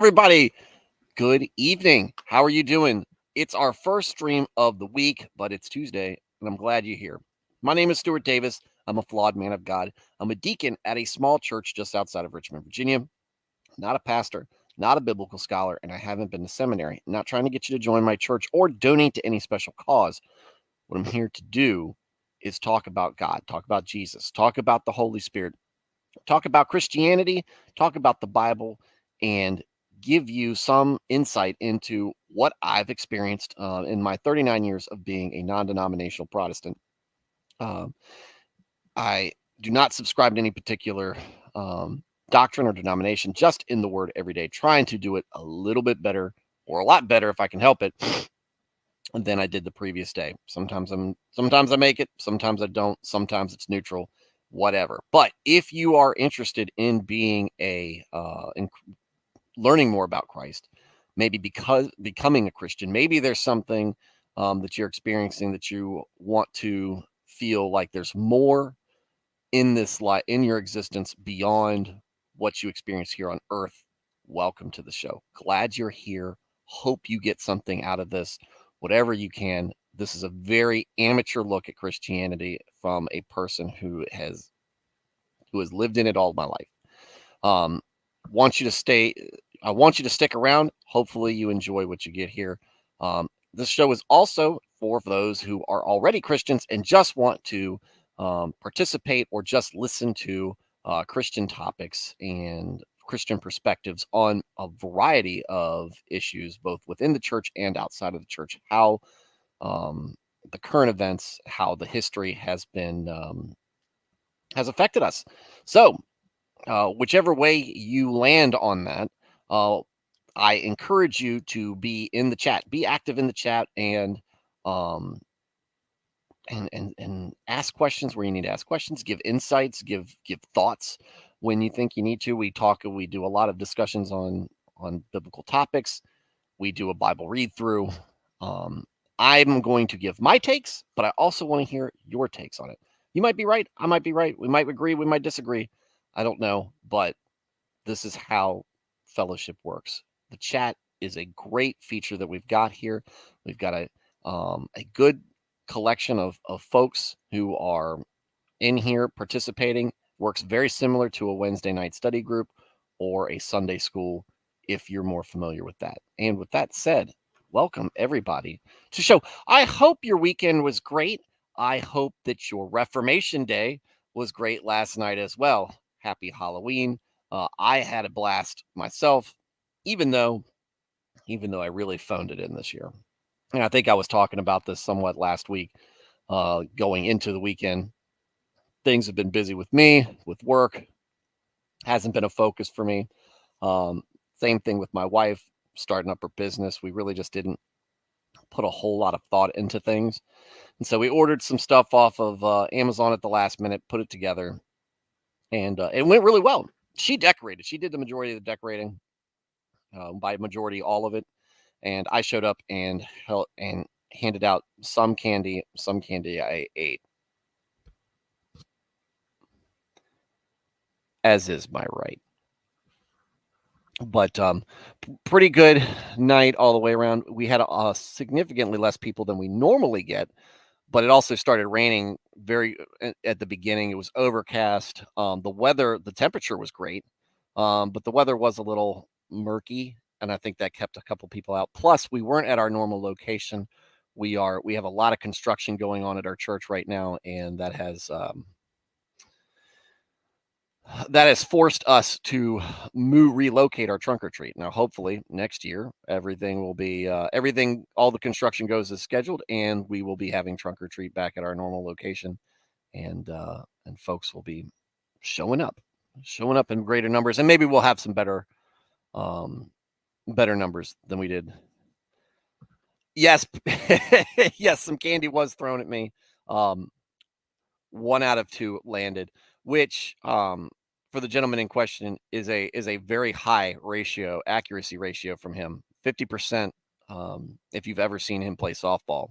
Everybody, good evening. How are you doing? It's our first stream of the week, but it's Tuesday, and I'm glad you're here. My name is Stuart Davis. I'm a flawed man of God. I'm a deacon at a small church just outside of Richmond, Virginia. Not a pastor, not a biblical scholar, and I haven't been to seminary. I'm not trying to get you to join my church or donate to any special cause. What I'm here to do is talk about God, talk about Jesus, talk about the Holy Spirit, talk about Christianity, talk about the Bible, and give you some insight into what I've experienced in my 39 years of being a non denominational Protestant. Um, I do not subscribe to any particular doctrine or denomination, just in the word every day, trying to do it a little bit better or a lot better if I can help it than I did the previous day. Sometimes I make it, sometimes I don't, sometimes it's neutral, whatever. But if you are interested in being in learning more about Christ, maybe because becoming a Christian, maybe there's something that you're experiencing that you want to feel like there's more in this life, in your existence, beyond what you experience here on earth. Welcome to the show. Glad you're here. Hope you get something out of this, whatever you can. This is a very amateur look at Christianity from a person who has lived in it all my life. um want you to stay I want you to stick around. Hopefully you enjoy what you get here. This show is also for those who are already Christians and just want to participate or just listen to Christian topics and Christian perspectives on a variety of issues, both within the church and outside of the church. How um, the current events, how the history has affected us. So, whichever way you land on that, uh, I encourage you to be in the chat, be active in the chat, um, and ask questions where you need to ask questions, give insights, give thoughts when you think you need to. We do a lot of discussions on biblical topics. We do a Bible read through. Um, I'm going to give my takes, but I also want to hear your takes on it. You might be right. I might be right. We might agree. We might disagree. I don't know, but this is how fellowship works. The chat is a great feature that we've got here. We've got a good collection of folks who are in here participating. Works very similar to a Wednesday night study group or a Sunday school, if you're more familiar with that. And with that said, welcome everybody to the show. I hope your weekend was great. I hope that your Reformation Day was great last night as well. Happy Halloween. I had a blast myself, even though I really phoned it in this year. And I think I was talking about this somewhat last week, going into the weekend. Things have been busy with me, with work, hasn't been a focus for me. Um, Same thing with my wife starting up her business. We really just didn't put a whole lot of thought into things. And so we ordered some stuff off of Amazon at the last minute, put it together, and it went really well. She decorated. She did the majority of the decorating, by majority all of it, and I showed up and handed out some candy. Some candy I ate, as is my right. But pretty good night all the way around. We had a significantly less people than we normally get, but it also started raining very at the beginning. It was overcast. The temperature was great, but the weather was a little murky, and I think that kept a couple people out. Plus, we weren't at our normal location. We have a lot of construction going on at our church right now, and that has forced us to relocate our trunk or treat. Now, hopefully next year, everything will be all the construction goes as scheduled, and we will be having trunk or treat back at our normal location, and folks will be showing up, in greater numbers, and maybe we'll have some um, better numbers than we did. Yes, yes, some candy was thrown at me. Um, One out of two landed, which for the gentleman in question is a very high accuracy ratio from him. 50%. If you've ever seen him play softball,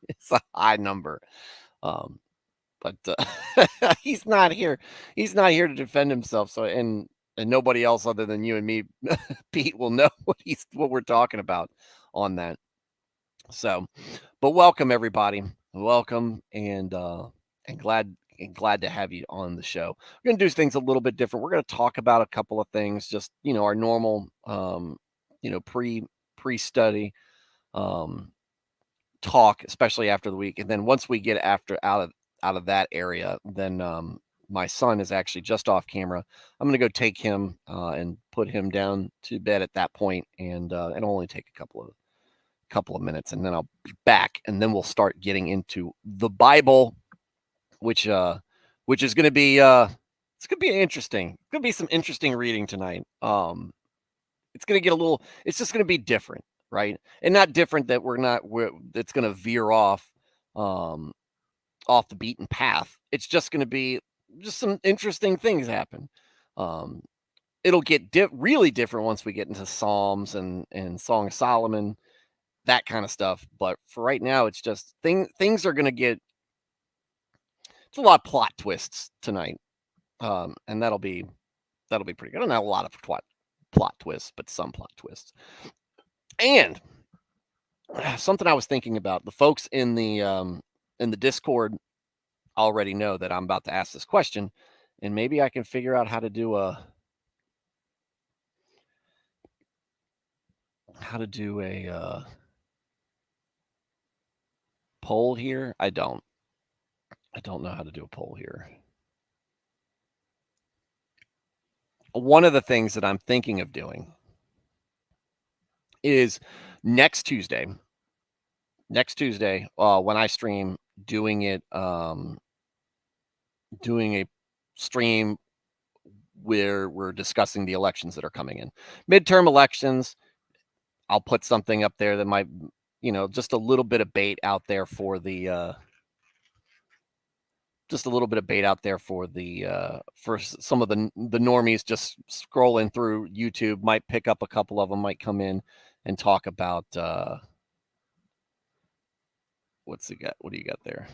it's a high number. But he's not here. He's not here to defend himself. So, and and nobody else other than you and me, Pete, will know what we're talking about on that. So, but welcome everybody, welcome, and glad to have you on the show. We're gonna do things a little bit different. We're gonna talk about a couple of things, just our normal, pre study um, talk, especially after the week, and then once we get out of that area, then my son is actually just off camera. I'm gonna go take him and put him down to bed at that point, and it'll only take a couple of minutes, and then I'll be back, and then we'll start getting into the Bible, which is going to be it's going to be interesting. It's going to be some interesting reading tonight. It's going to get a little. It's just going to be different, right? And not different that it's going to veer um, off the beaten path. It's just going to be just some interesting things happen. Um, it'll get really different once we get into Psalms and Song of Solomon, that kind of stuff. But for right now, it's just things are going to get. It's a lot of plot twists tonight, and that'll be pretty good. Not a lot of plot twists, but some plot twists. And something I was thinking about, the folks in the Discord already know that I'm about to ask this question, and maybe I can figure out how to do a poll here. I don't know how to do a poll here. One of the things that I'm thinking of doing is next Tuesday, when I stream, doing a stream where we're discussing the elections that are coming in, midterm elections. I'll put something up there that might, just a little bit of bait out there for the for some of the normies just scrolling through YouTube. Might pick up a couple of them, might come in and talk about what do you got there?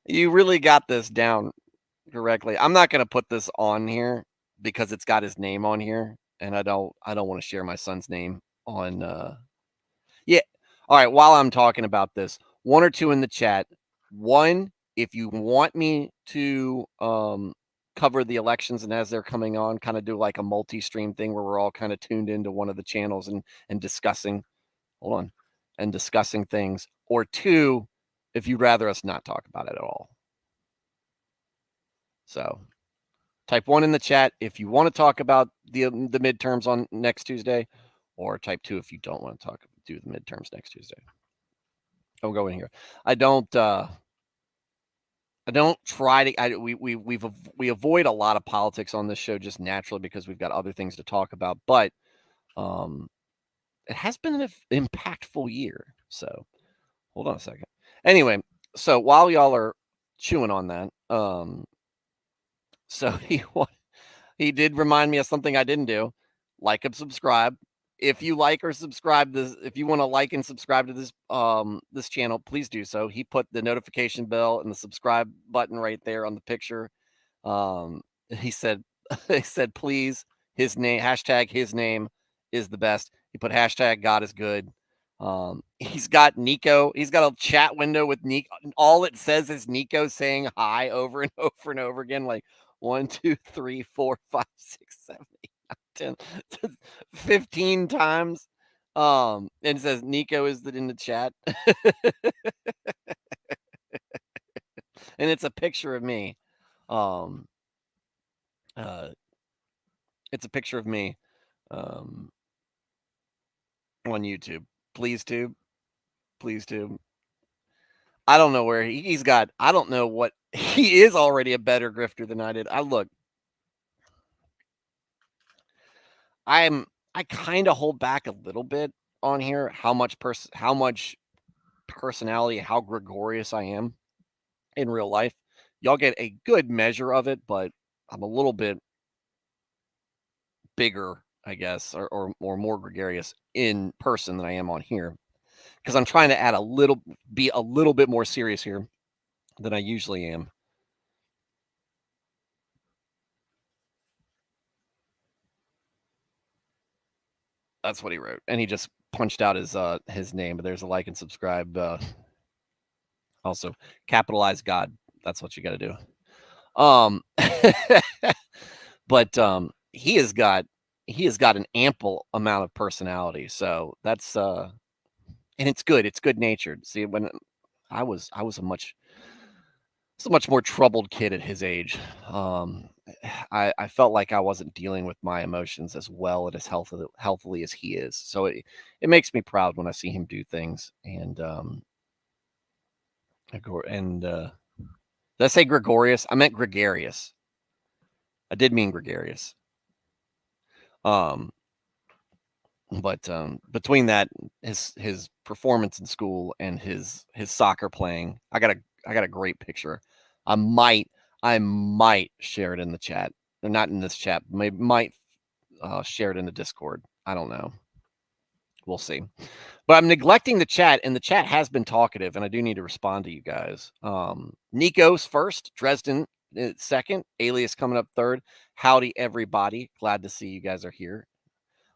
You really got this down correctly. I'm not going to put this on here because it's got his name on here, and I don't want to share my son's name on yeah. All right, while I'm talking about this, one or two in the chat. One, if you want me to cover the elections and as they're coming on, kind of do like a multi-stream thing where we're all kind of tuned into one of the channels and discussing discussing things. Or two, if you'd rather us not talk about it at all. So type 1 in the chat if you want to talk about the midterms on next Tuesday, or type 2 if you don't want to do the midterms next Tuesday. I'll go in here. I don't try to. We avoid a lot of politics on this show just naturally because we've got other things to talk about. But it has been an impactful year. So hold on a second. Anyway, so while y'all are chewing on that, so he did remind me of something I didn't do. Like and subscribe. If you like or subscribe this, if you want to like and subscribe to this channel, please do so. He put the notification bell and the subscribe button right there on the picture. He said please, his name is the best. He put hashtag God is good. He's got Nico. He's got a chat window with Nico. All it says is Nico saying hi over and over and over again, like 1, 2, 3, 4, 5, 6, 7, 8, 9, 10, 15 times. And it says Nico is in the chat. And it's a picture of me. It's a picture of me on YouTube. Please tube. I don't know where he's got. I don't know what he is already a better grifter than I did. I kind of hold back a little bit on here how much personality, how gregarious I am in real life. Y'all get a good measure of it, but I'm a little bit bigger I guess, or more gregarious in person than I am on here, because I'm trying to be a little bit more serious here than I usually am. That's what he wrote, and he just punched out his name. But there's a like and subscribe. Also, capitalize God. That's what you got to do. Um, but he has got an ample amount of personality. So that's and it's good. It's good natured. See, when I was a much more troubled kid at his age. I felt like I wasn't dealing with my emotions as well and as healthily as he is. So it makes me proud when I see him do things. And did I say gregarious? I meant gregarious. I did mean gregarious. Um, but between that, his performance in school and his soccer playing, I got a great picture. I might I might share it in the chat. Or not in this chat. Might share it in the Discord. I don't know. We'll see. But I'm neglecting the chat, and the chat has been talkative, and I do need to respond to you guys. Nico's first, Dresden second, Alias coming up third. Howdy, everybody. Glad to see you guys are here.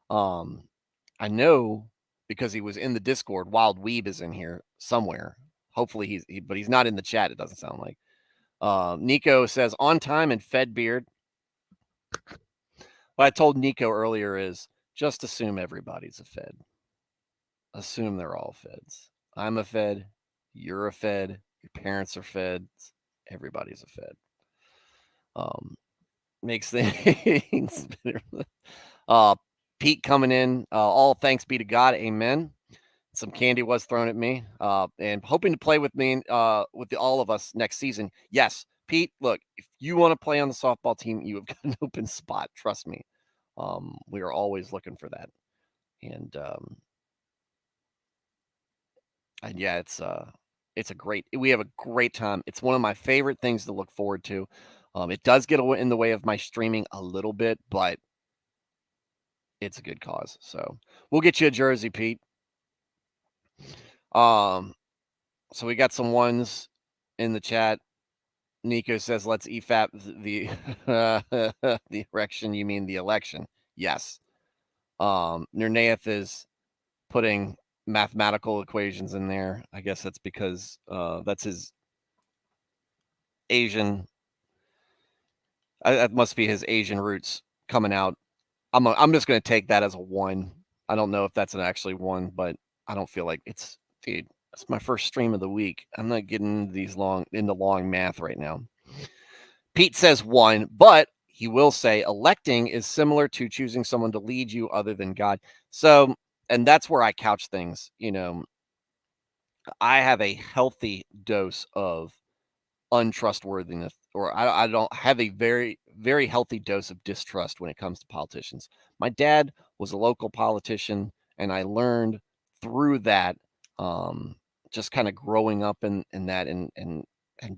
I know because he was in the Discord. Wild Weeb is in here somewhere. Hopefully but he's not in the chat. It doesn't sound like. Nico says on time and fed beard. What I told Nico earlier is just assume everybody's a fed. Assume they're all feds. I'm a fed. You're a fed. Your parents are feds. Everybody's a fed. Makes things better. Pete coming in. All thanks be to God. Amen. Some candy was thrown at me, and hoping to play with me, with all of us next season. Yes, Pete. Look, if you want to play on the softball team, you have got an open spot. Trust me. We are always looking for that, and yeah, it's a great. We have a great time. It's one of my favorite things to look forward to. It does get in the way of my streaming a little bit, but it's a good cause. So we'll get you a jersey, Pete. So we got some ones in the chat. Nico says, "Let's EFAP the the erection. You mean the election? Yes." Nernaeth is putting mathematical equations in there. I guess that's because that's his Asian. That must be his Asian roots coming out. I'm just gonna take that as a 1. I don't know if that's an actually 1, but I don't feel like it's dude. That's my first stream of the week. I'm not getting into long math right now. Pete says 1, but he will say electing is similar to choosing someone to lead you other than God. So, and that's where I couch things. I have a healthy dose of untrustworthiness, or I don't have a very, very healthy dose of distrust when it comes to politicians. My dad was a local politician, and I learned through that, just kind of growing up in that and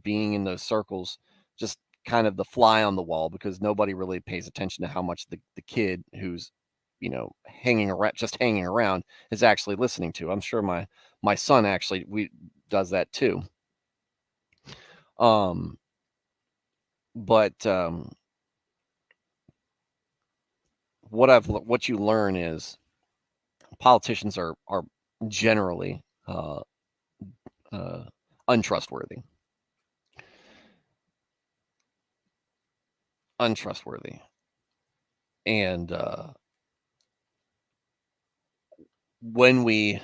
being in those circles, just kind of the fly on the wall because nobody really pays attention to how much the kid who's hanging around is actually listening to. I'm sure my son actually does that too. But what you learn is politicians are generally untrustworthy. And when we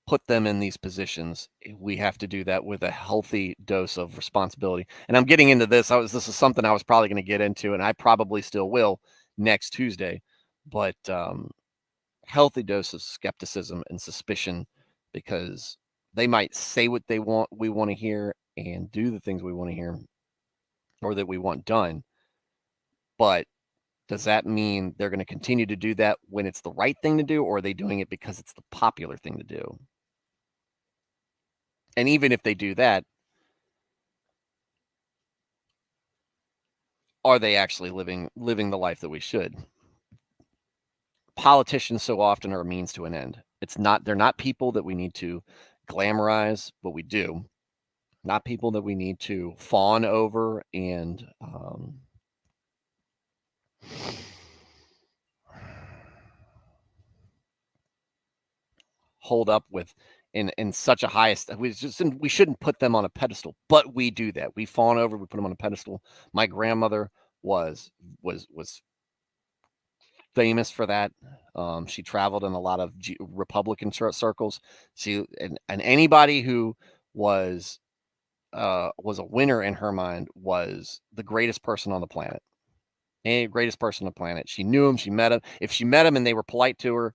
put them in these positions, we have to do that with a healthy dose of responsibility. And I'm getting into this. This is something I was probably going to get into, and I probably still will next Tuesday. But healthy dose of skepticism and suspicion, because they might say what we want to hear, and do the things we want to hear or that we want done. But does that mean they're going to continue to do that when it's the right thing to do, or are they doing it because it's the popular thing to do? And even if they do that, are they actually living the life that we should? politicians so often are a means to an end. They're not people that we need to glamorize, but we do. Not people that we need to fawn over and hold up with in such a highest. We shouldn't put them on a pedestal, but we do that. We fawn over, we put them on a pedestal. My grandmother was famous for that. She traveled in a lot of Republican circles. And anybody who was a winner in her mind was the greatest person on the planet. The greatest person on the planet. She knew him. She met him. If she met him and they were polite to her,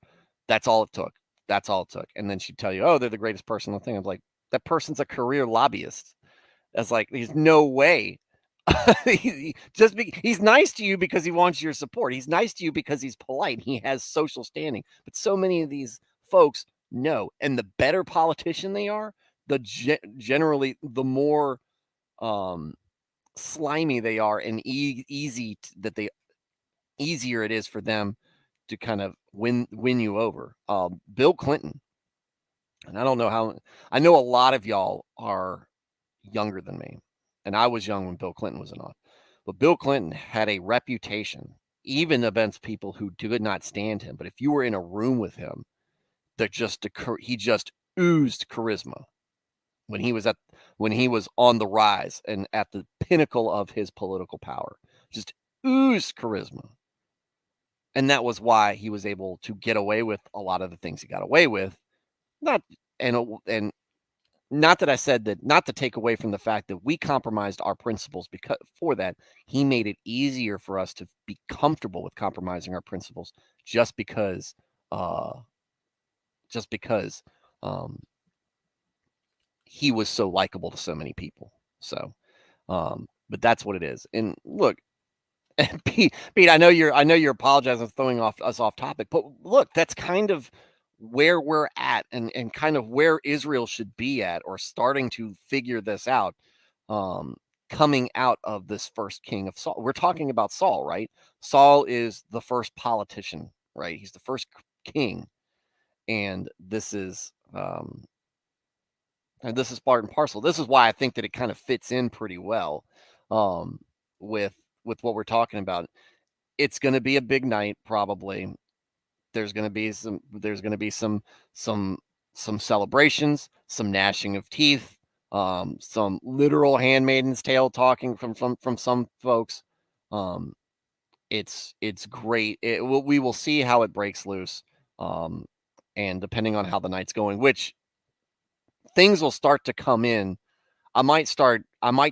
that's all it took. That's all it took. And then she'd tell you, "Oh, they're the greatest person on the thing." I'm like, that person's a career lobbyist. That's like, there's no way. He's nice to you because he wants your support. He's nice to you because he's polite. He has social standing. But so many of these folks, no. And the better politician they are, generally the more slimy they are, and easier it is for them to kind of win you over. Bill Clinton, and I know a lot of y'all are younger than me, and I was young when Bill Clinton was in office. But Bill Clinton had a reputation, even against people who did not stand him. But if you were in a room with him, he just oozed charisma when he was on the rise and at the pinnacle of his political power. Just oozed charisma. And that was why he was able to get away with a lot of the things he got away with. Not and not that I said that, not to take away from the fact that we compromised our principles, because for that he made it easier for us to be comfortable with compromising our principles just because uh he was so likable to so many people. So but that's what it is. And look, Pete, I know you're apologizing for throwing us off topic, but look, that's kind of where we're at, and kind of where Israel should be at, or starting to figure this out, coming out of this first king of Saul. We're talking about Saul, right? Saul is the first politician, right? He's the first king, and this is part and parcel. This is why I think that it kind of fits in pretty well um, with what we're talking about. It's going to be a big night, probably. There's going to be some celebrations, some gnashing of teeth, some literal handmaiden's tale talking from some folks. It's great. We will see how it breaks loose, and depending on how the night's going, which things will start to come in. I might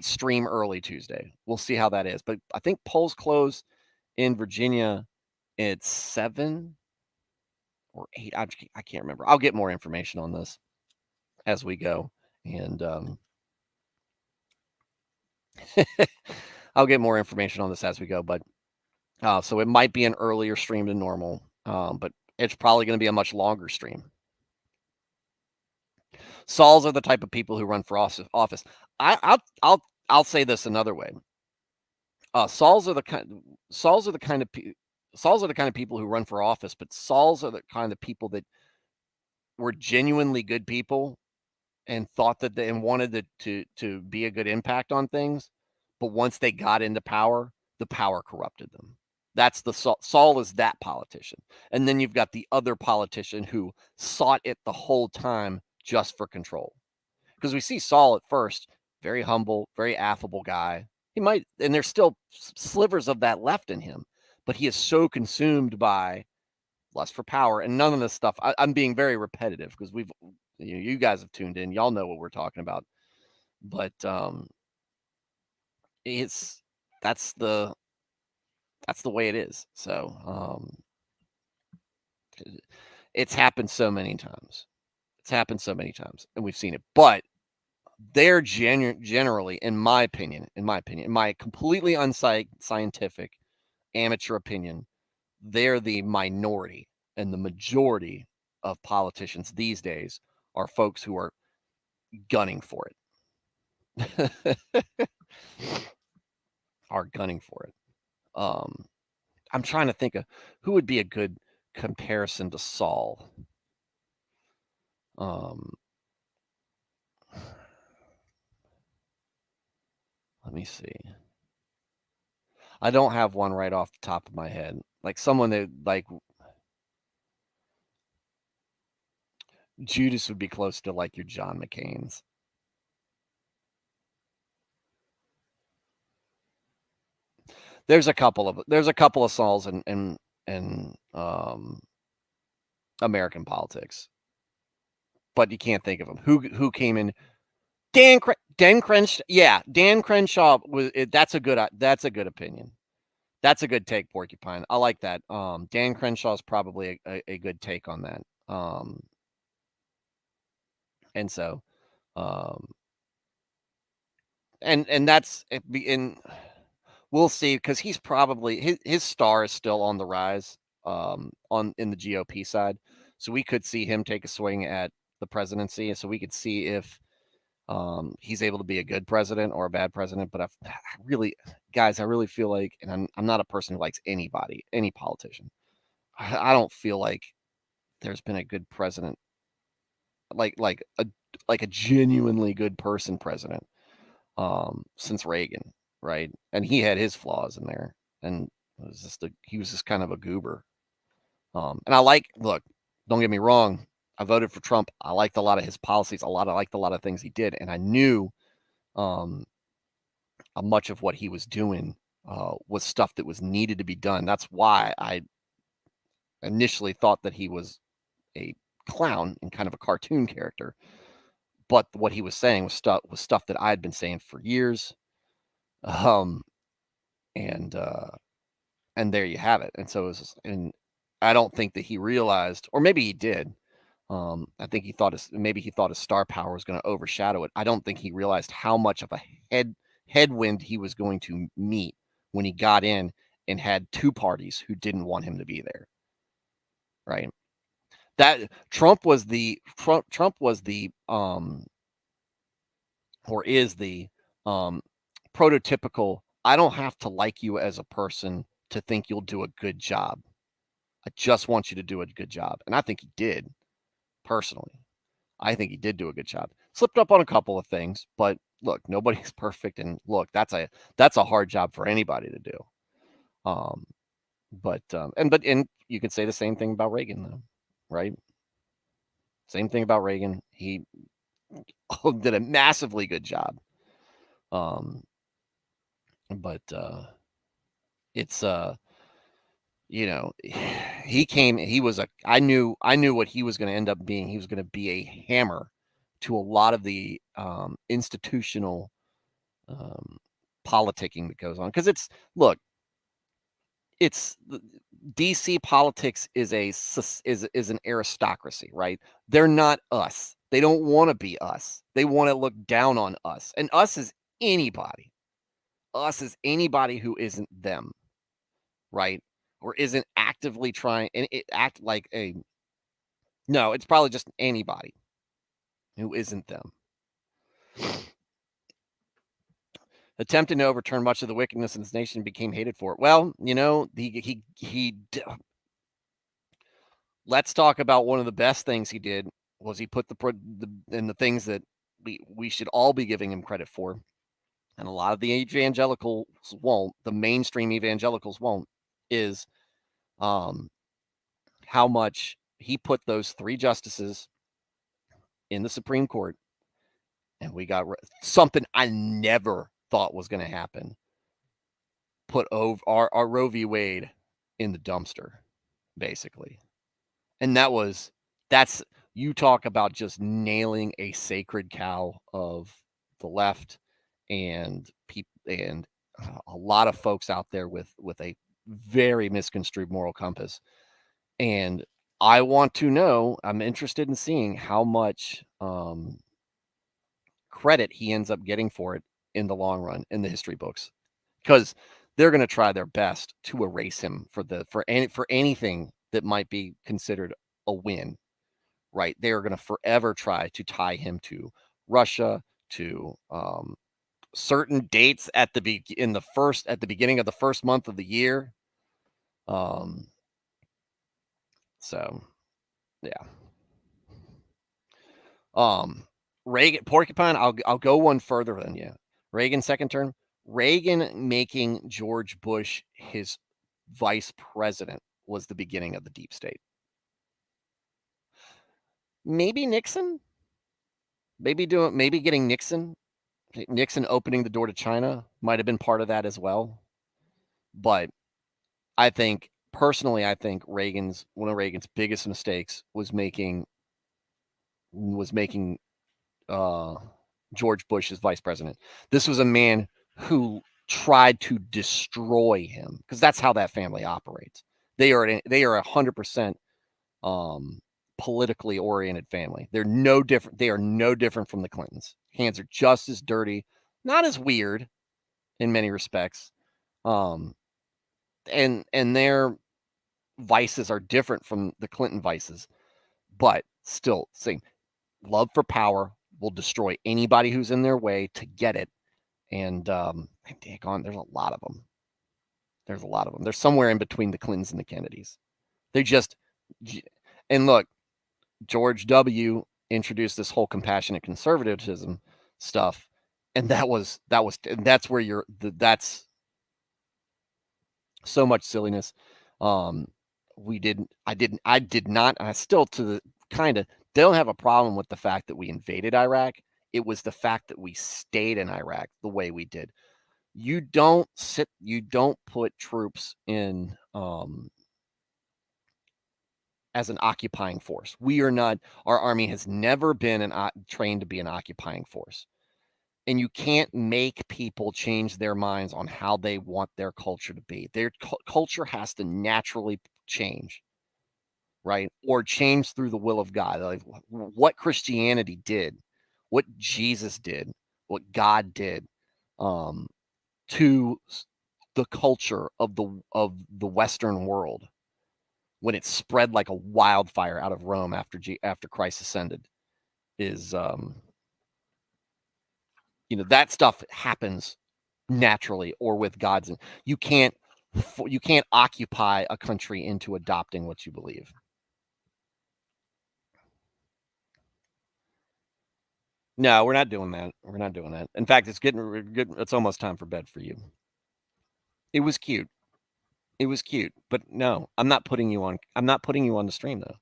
stream early Tuesday. We'll see how that is. But I think polls close in Virginia at 7 or 8. I can't remember. I'll get more information on this as we go. And I'll get more information on this as we go. But so it might be an earlier stream than normal. But it's probably going to be a much longer stream. Sauls are the type of people who run for office. I'll say this another way. Sauls are the kind of people who run for office, but Sauls are the kind of people that were genuinely good people and thought that they and wanted to be a good impact on things, but once they got into power, the power corrupted them. That's the Saul is that politician. And then you've got the other politician who sought it the whole time just for control. Because we see Saul at first, very humble, very affable guy. He might, and there's still slivers of that left in him, but he is so consumed by lust for power and none of this stuff. I'm being very repetitive because you guys have tuned in. Y'all know what we're talking about. But that's the way it is. So it's happened so many times. And we've seen it. But they're generally, in my opinion, my completely unscientific amateur opinion, they're the minority, and the majority of politicians these days are folks who are gunning for it. Are gunning for it. I'm trying to think of who would be a good comparison to Saul. Let me see. I don't have one right off the top of my head. Like someone that like Judas would be close to like your John McCain's. There's a couple of Sauls in American politics, but you can't think of them. Who came in? Dan Crenshaw. Yeah, Dan Crenshaw was. That's a good opinion. That's a good take, Porcupine. I like that. Dan Crenshaw is probably a good take on that. And so, um, and that's in. We'll see because he's probably his star is still on the rise. On in the GOP side, so we could see him take a swing at the presidency. So we could see if he's able to be a good president or a bad president. But I really, guys, I really feel like, and I'm not a person who likes anybody, any politician. I don't feel like there's been a good president, like a genuinely good person president, since Reagan, right? And he had his flaws in there, and he was just kind of a goober. And look, don't get me wrong. I voted for Trump. I liked a lot of his policies. I liked a lot of things he did, and I knew much of what he was doing was stuff that was needed to be done. That's why I initially thought that he was a clown and kind of a cartoon character. But what he was saying was stuff that I had been saying for years. And there you have it. And so it was, and I don't think that he realized, or maybe he did. I think he thought his star power was going to overshadow it. I don't think he realized how much of a headwind he was going to meet when he got in and had two parties who didn't want him to be there. Right. That Trump was the or is the prototypical, I don't have to like you as a person to think you'll do a good job. I just want you to do a good job. And I think he did, personally. I think he did do a good job. Slipped up on a couple of things, but look, nobody's perfect. And look, that's a hard job for anybody to do. But you could say the same thing about Reagan, though, right? Same thing about Reagan. He did a massively good job. But it's I knew what he was going to end up being. He was going to be a hammer to a lot of the institutional politicking that goes on. Because DC politics is an aristocracy, right? They're not us. They don't want to be us. They want to look down on us. And us is anybody. Us is anybody who isn't them, right? Or isn't actively trying and act like a. No, it's probably just anybody who isn't them. Attempting to overturn much of the wickedness in this nation became hated for it. Well, let's talk about one of the best things he did was he put the things that we should all be giving him credit for. And a lot of the evangelicals won't, the mainstream evangelicals won't, is how much he put those three justices in the Supreme Court, and we got something I never thought was going to happen. Put over our Roe v. Wade in the dumpster, basically. And that's you talk about just nailing a sacred cow of the left and people and a lot of folks out there with a very misconstrued moral compass. And I want to know, I'm interested in seeing how much credit he ends up getting for it in the long run in the history books, because they're going to try their best to erase him for anything that might be considered a win, right? They're going to forever try to tie him to Russia, to certain dates at the beginning of the first month of the year. So, yeah. Reagan, Porcupine, I'll go one further than you. Reagan second term, Reagan making George Bush his vice president was the beginning of the deep state. Maybe Nixon, maybe getting Nixon opening the door to China might have been part of that as well. But I think personally, I think one of Reagan's biggest mistakes was making George Bush as vice president. This was a man who tried to destroy him because that's how that family operates. They are 100% politically oriented family. They're no different. They are no different from the Clintons. Hands are just as dirty, not as weird in many respects. And their vices are different from the Clinton vices, but still same. Love for power will destroy anybody who's in their way to get it. And there's a lot of them. There's a lot of them. They're somewhere in between the Clintons and the Kennedys. They just, and look, George W. introduced this whole compassionate conservatism stuff, and that's where that's so much silliness. I did not, and I still to the kind of don't have a problem with the fact that we invaded Iraq. It was the fact that we stayed in Iraq the way we did. You don't put troops in as an occupying force. We are not, our army has never been trained to be an occupying force. And you can't make people change their minds on how they want their culture to be. Their culture has to naturally change, right? Or change through the will of God. Like what Christianity did, what Jesus did, what God did to the culture of the Western world when it spread like a wildfire out of Rome after Christ ascended is that stuff happens naturally or with God's. You can't occupy a country into adopting what you believe. No, we're not doing that. We're not doing that. In fact, it's getting good. It's almost time for bed for you. It was cute. It was cute, but no, I'm not putting you on the stream though.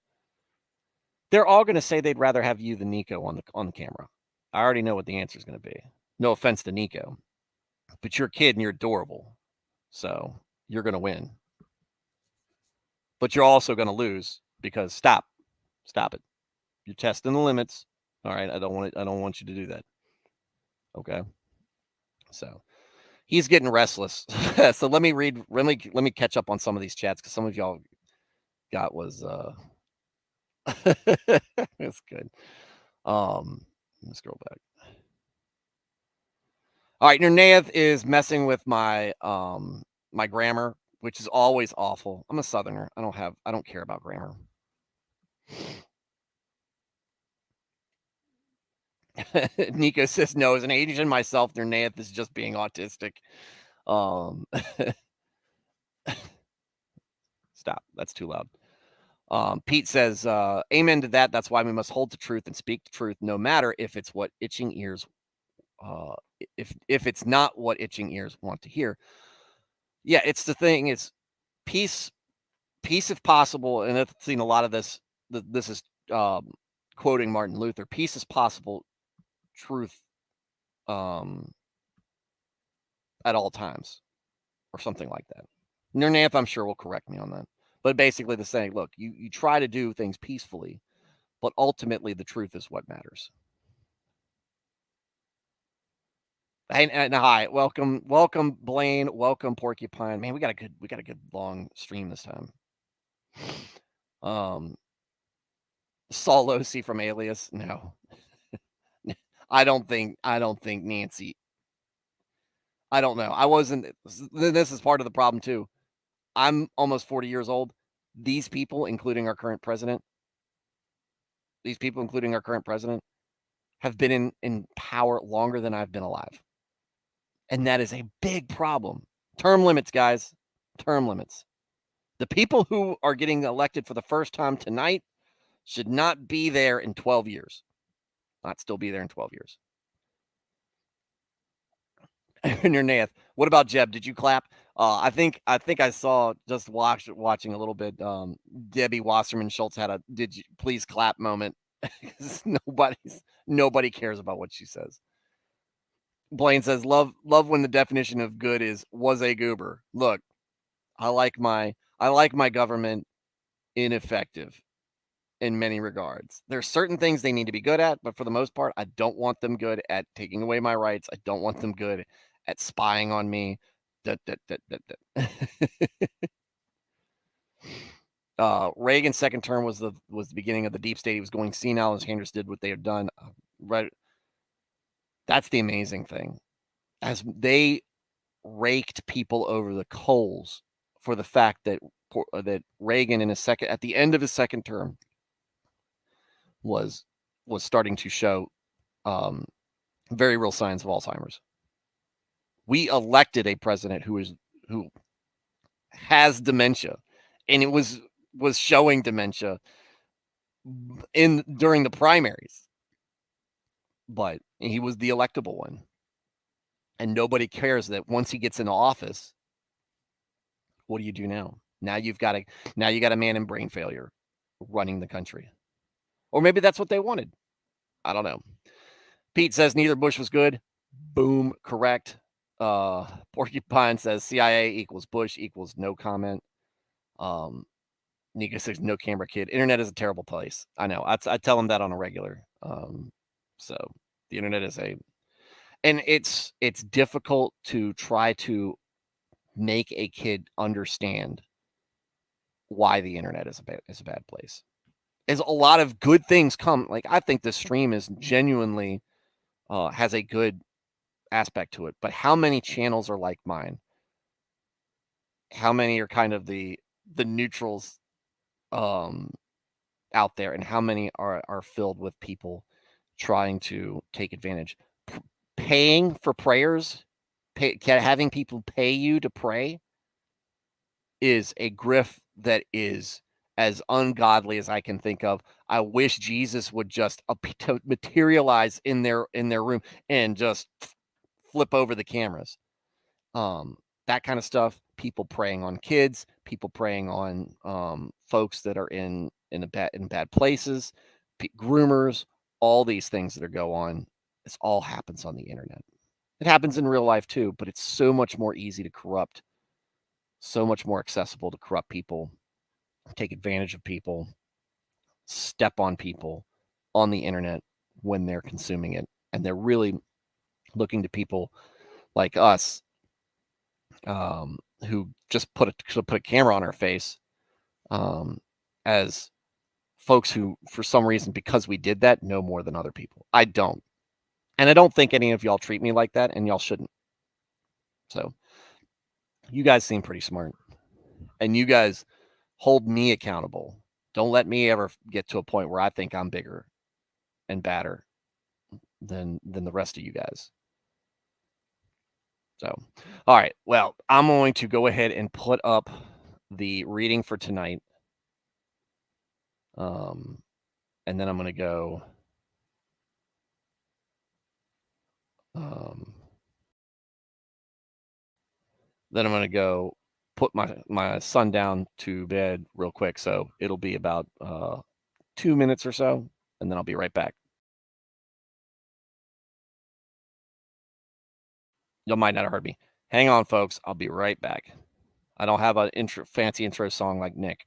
They're all going to say they'd rather have you than Nico on the camera. I already know what the answer is going to be. No offense to Nico, but you're a kid and you're adorable, so you're going to win. But you're also going to lose because stop it. You're testing the limits. All right, I don't want you to do that. Okay. So he's getting restless. So let me catch up on some of these chats because some of y'all got was it's good. Let's scroll back. All right, Nernaeth is messing with my my grammar, which is always awful. I'm a Southerner. I don't care about grammar. Nico says no. As an Asian myself, Nernaeth is just being autistic. Stop. That's too loud. Pete says, amen to that. That's why we must hold to truth and speak the truth, no matter if it's what itching ears, if it's not what itching ears want to hear. Yeah, it's the thing. It's peace if possible. And I've seen a lot of this. This is quoting Martin Luther. Peace is possible. Truth at all times, or something like that. Nernath, I'm sure, will correct me on that. But basically, the saying, look, you try to do things peacefully, but ultimately the truth is what matters. And hi, welcome, Blaine, welcome, Porcupine. Man, we got a good long stream this time. Saul Losi from Alias, no. I don't think Nancy. I don't know. I wasn't. This is part of the problem too. I'm almost 40 years old. These people, including our current president, have been in power longer than I've been alive. And that is a big problem. Term limits, guys. Term limits. The people who are getting elected for the first time tonight should not be there in 12 years. Not still be there in 12 years. And your Nath, what about Jeb? Did you clap? I think I saw just watching a little bit. Debbie Wasserman Schultz had a "Did you please clap" moment. Nobody cares about what she says. Blaine says, "Love when the definition of good is was a goober." Look, I like my government ineffective in many regards. There's certain things they need to be good at, but for the most part, I don't want them good at taking away my rights. I don't want them good at spying on me. Da, da, da, da, da. Reagan's second term was the beginning of the deep state. He was going senile as Congress did what they had done. Right, that's the amazing thing. As they raked people over the coals for the fact that Reagan in his second at the end of his second term was starting to show very real signs of Alzheimer's. We elected a president who has dementia, and it was showing dementia during the primaries, but he was the electable one, and nobody cares that once he gets into office, what do you do now? Now you got a man in brain failure running the country, or maybe that's what they wanted. I don't know. Pete says neither Bush was good. Boom, correct. Porcupine says CIA equals Bush equals no comment. Nika says no camera kid. Internet is a terrible place. I know. I tell him that on a regular. So the internet is and it's difficult to try to make a kid understand why the internet is a bad place. As a lot of good things come, like I think this stream is genuinely has a good aspect to it. But how many channels are like mine? How many are kind of the neutrals out there, and how many are filled with people trying to take advantage? Paying for prayers, having people pay you to pray is a grift that is as ungodly as I can think of. I wish Jesus would just materialize in their room and just flip over the cameras. That kind of stuff. People preying on kids, people preying on folks that are in bad places, groomers, all these things that go on. This all happens on the internet. It happens in real life too, but it's so much more easy to corrupt, so much more accessible to corrupt people, take advantage of people, step on people on the internet when they're consuming it, and they're really looking to people like us who just put a camera on our face as folks who, for some reason, because we did that, know more than other people. I don't. And I don't think any of y'all treat me like that, and y'all shouldn't. So you guys seem pretty smart. And you guys hold me accountable. Don't let me ever get to a point where I think I'm bigger and badder than the rest of you guys. So, all right. Well, I'm going to go ahead and put up the reading for tonight. And then I'm going to go. Then I'm going to go put my son down to bed real quick. So it'll be about 2 minutes or so, and then I'll be right back. You might not have heard me. Hang on, folks. I'll be right back. I don't have a fancy intro song like Nick.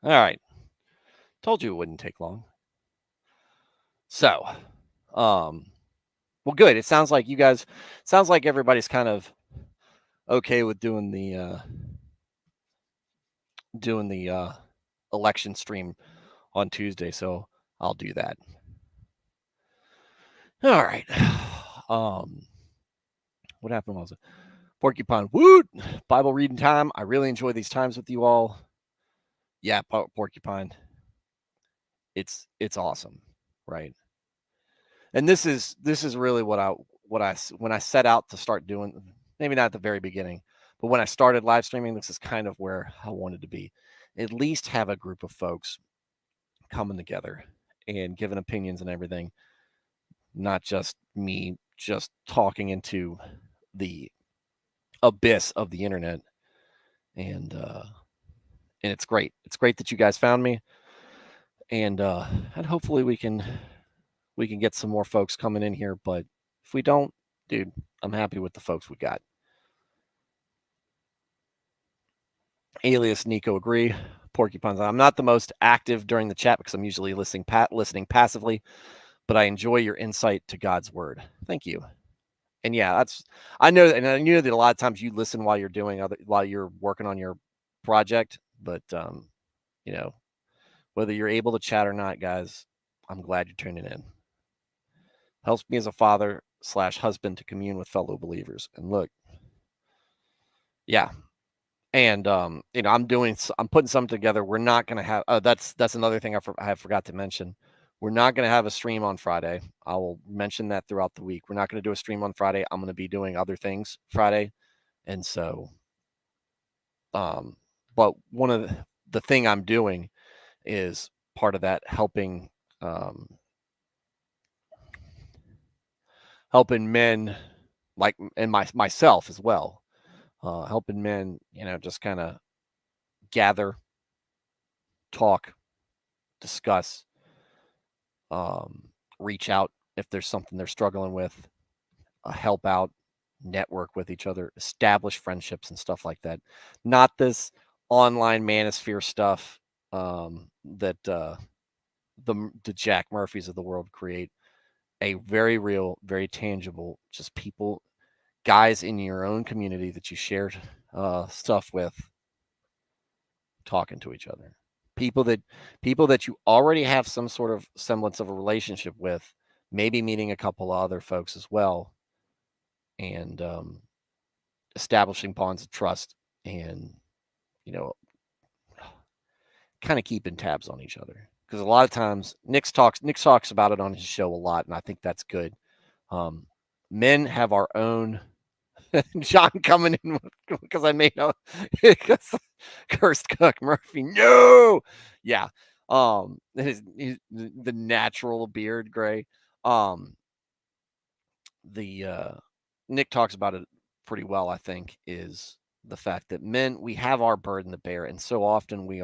All right. Told you it wouldn't take long. So, well, good. It sounds like everybody's kind of okay with doing the election stream on Tuesday, so I'll do that. All right. What happened was Porcupine Woot Bible reading time. I really enjoy these times with you all. Yeah, Porcupine. It's awesome, right? And this is really what I when I set out to start doing, maybe not at the very beginning, but when I started live streaming, this is kind of where I wanted to be. At least have a group of folks coming together and giving opinions and everything, not just me just talking into the abyss of the internet. And it's great. It's great that you guys found me, and hopefully we can get some more folks coming in here. But if we don't, dude, I'm happy with the folks we got. Alias Nico agree. Porcupines. I'm not the most active during the chat because I'm usually listening passively, but I enjoy your insight to God's word. Thank you. And yeah, I know that a lot of times you listen while you're working on your project, but whether you're able to chat or not, guys, I'm glad you're tuning in. Helps me as a father/husband to commune with fellow believers. And look, yeah. And I'm putting something together. We're not going to have that's another thing I forgot to mention. We're not going to have a stream on Friday. I will mention that throughout the week. We're not going to do a stream on Friday. I'm going to be doing other things Friday. And so but one of the thing I'm doing is part of that helping men like, and myself as well, helping men, just kind of gather, talk, discuss, reach out if there's something they're struggling with, help out, network with each other, establish friendships and stuff like that. Not this online manosphere stuff that the Jack Murphys of the world create. A very real, very tangible, just people, guys in your own community that you share stuff with, talking to each other. People that you already have some sort of semblance of a relationship with, maybe meeting a couple of other folks as well, and establishing bonds of trust, and kind of keeping tabs on each other. Because a lot of times Nick talks about it on his show a lot, and I think that's good. Men have our own. John coming in because I made a cursed cook Murphy. No, yeah. His the natural beard gray. The Nick talks about it pretty well. I think is the fact that men, we have our burden to bear, and so often we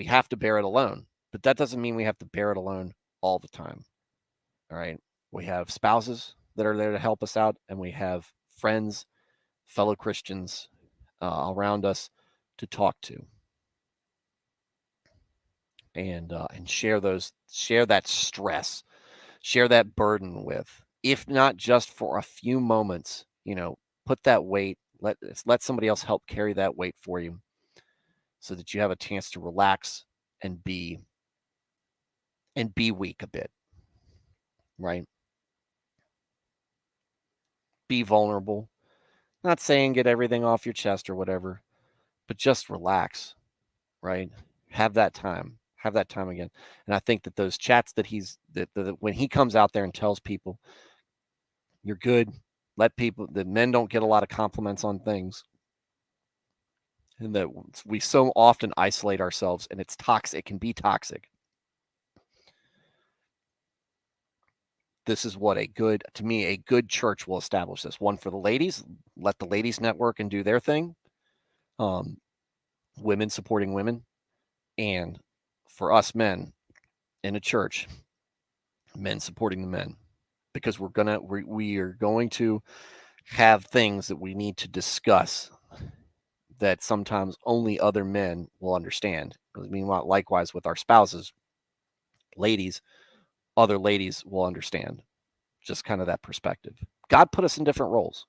have to bear it alone. But that doesn't mean we have to bear it alone all the time. All right. We have spouses that are there to help us out, and we have friends, fellow Christians around us to talk to, and share that stress, share that burden with, if not just for a few moments. Put that weight. Let somebody else help carry that weight for you, so that you have a chance to relax and be weak a bit, right? Be vulnerable. Not saying get everything off your chest or whatever, but just relax, right? Have that time. Have that time again. And I think that those chats that when he comes out there and tells people, you're good, the men don't get a lot of compliments on things, and that we so often isolate ourselves, and it's toxic. It can be toxic. This is what a good church will establish this. One for the ladies, let the ladies network and do their thing. Women supporting women. And for us men in a church, men supporting the men, because we are going to have things that we need to discuss that sometimes only other men will understand. Meanwhile, likewise with our spouses, ladies, other ladies will understand just kind of that perspective. God put us in different roles.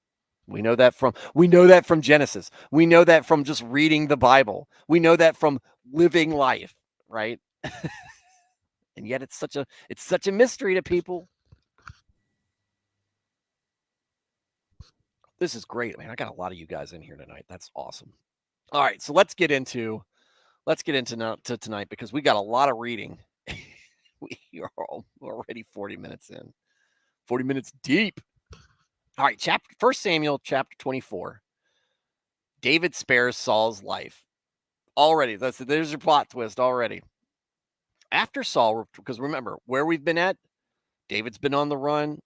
We know that from Genesis. We know that from just reading the Bible. We know that from living life, right? And yet it's such a mystery to people. This is great, man. I got a lot of you guys in here tonight. That's awesome. All right, so let's get into to tonight because we got a lot of reading. We are already 40 minutes in. 40 minutes deep. All right, First Samuel chapter 24. David spares Saul's life. Already, there's your plot twist already. After Saul, because remember where we've been at, David's been on the run.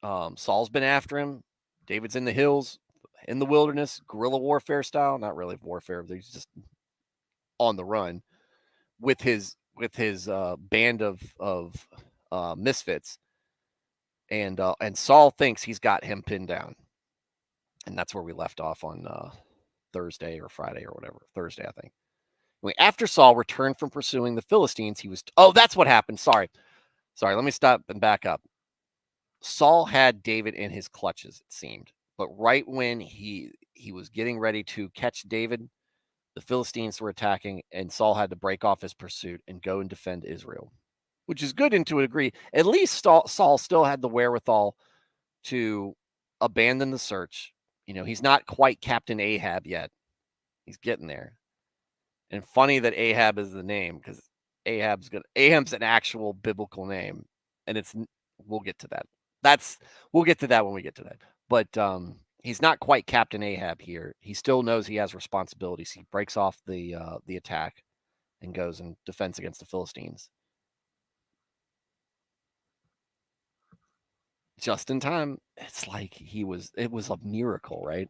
Saul's been after him. David's in the hills, in the wilderness, guerrilla warfare style. Not really warfare. He's just on the run with his band of misfits. And Saul thinks he's got him pinned down. And that's where we left off on Thursday or Friday or whatever. Thursday, I think. After Saul returned from pursuing the Philistines, he was... Oh, that's what happened. Sorry. Let me stop and back up. Saul had David in his clutches, it seemed. But right when he was getting ready to catch David, the Philistines were attacking, and Saul had to break off his pursuit and go and defend Israel, which is good to a degree. At least Saul still had the wherewithal to abandon the search. He's not quite Captain Ahab yet. He's getting there. And funny that Ahab is the name, because Ahab's an actual biblical name, and we'll get to that. We'll get to that when we get to that. But he's not quite Captain Ahab here. He still knows he has responsibilities. He breaks off the attack and goes and defends against the Philistines. Just in time. It's like it was a miracle, right?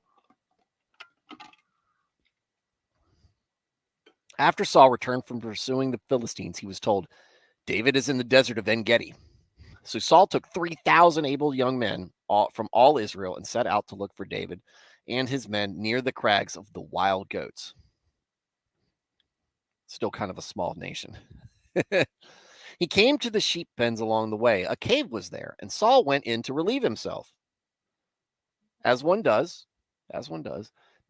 After Saul returned from pursuing the Philistines, he was told, David is in the desert of En-Gedi. So Saul took 3,000 able young men from all Israel and set out to look for David and his men near the crags of the wild goats. Still kind of a small nation. He came to the sheep pens along the way. A cave was there, and Saul went in to relieve himself. As one does.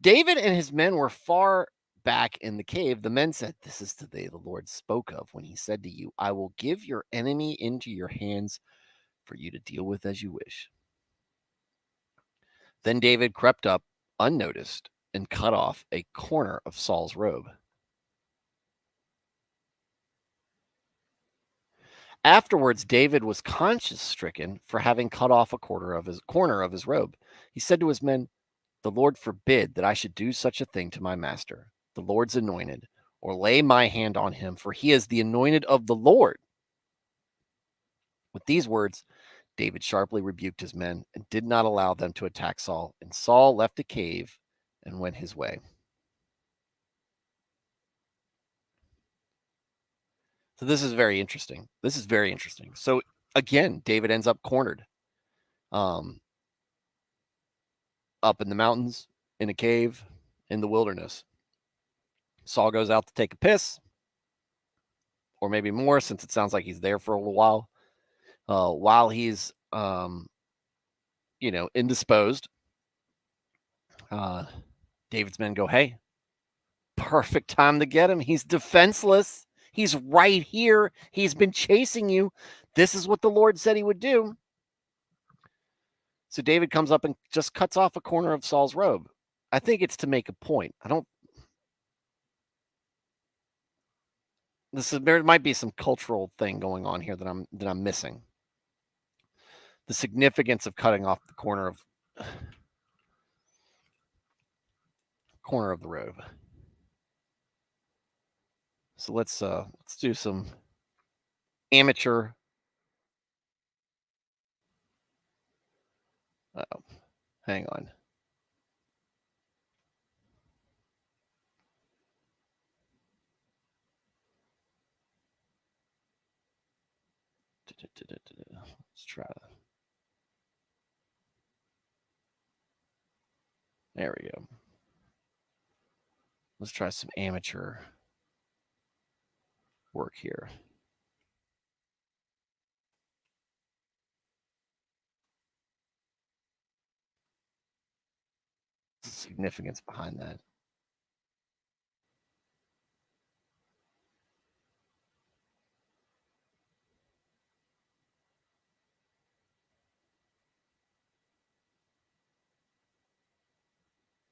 David and his men were far back in the cave. The men said, This is the day the Lord spoke of when he said to you, I will give your enemy into your hands for you to deal with as you wish. Then David crept up unnoticed and cut off a corner of Saul's robe. Afterwards, David was conscience-stricken for having cut off a corner of his robe. He said to his men, The Lord forbid that I should do such a thing to my master, the Lord's anointed, or lay my hand on him, for he is the anointed of the Lord. With these words, David sharply rebuked his men and did not allow them to attack Saul. And Saul left the cave and went his way. So this is very interesting. So again, David ends up cornered. Up in the mountains, in a cave, in the wilderness. Saul goes out to take a piss, or maybe more, since it sounds like he's there for a little while. While he's, indisposed, David's men go, hey, perfect time to get him. He's defenseless. He's right here. He's been chasing you. This is what the Lord said he would do. So David comes up and just cuts off a corner of Saul's robe. I think it's to make a point. There might be some cultural thing going on here that I'm missing. The significance of cutting off the corner of the robe. So let's do some amateur. Hang on. Let's try to. There we go. Let's try some amateur work here. Significance behind that.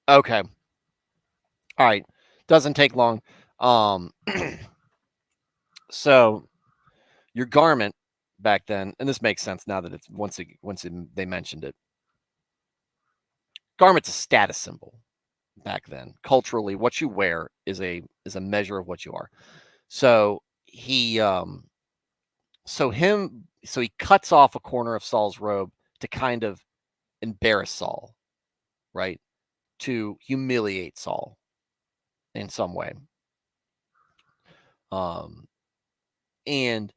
Okay. All right. Doesn't take long. Um, so your garment back then, and this makes sense now that it's they mentioned it. Garment's a status symbol back then. Culturally, what you wear is a measure of what you are. So he cuts off a corner of Saul's robe to kind of embarrass Saul, right? To humiliate Saul in some way. And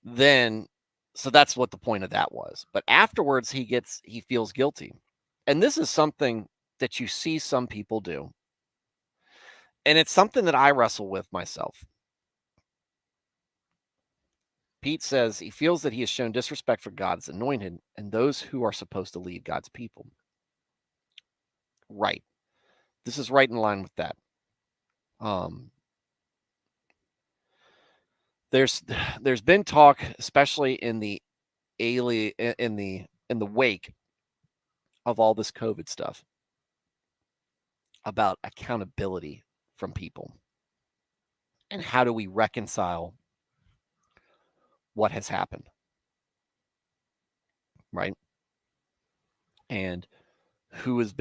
then so that's what the point of that was. But afterwards he feels guilty. And this is something that you see some people do. And it's something that I wrestle with myself. Pete says he feels that he has shown disrespect for God's anointed and those who are supposed to lead God's people. Right. This is right in line with that. There's been talk, especially in the wake of all this COVID stuff, about accountability from people and how do we reconcile what has happened, right? And who has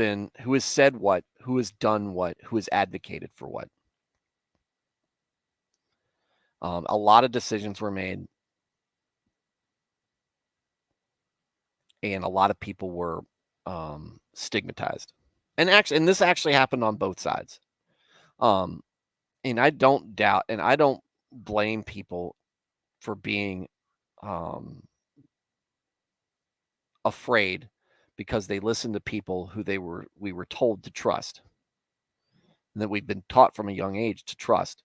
said what, who has done what, who has advocated for what. A lot of decisions were made, and a lot of people were stigmatized. And this actually happened on both sides. And I don't doubt, and I don't blame people for being afraid because they listened to people who we were told to trust, and that we've been taught from a young age to trust,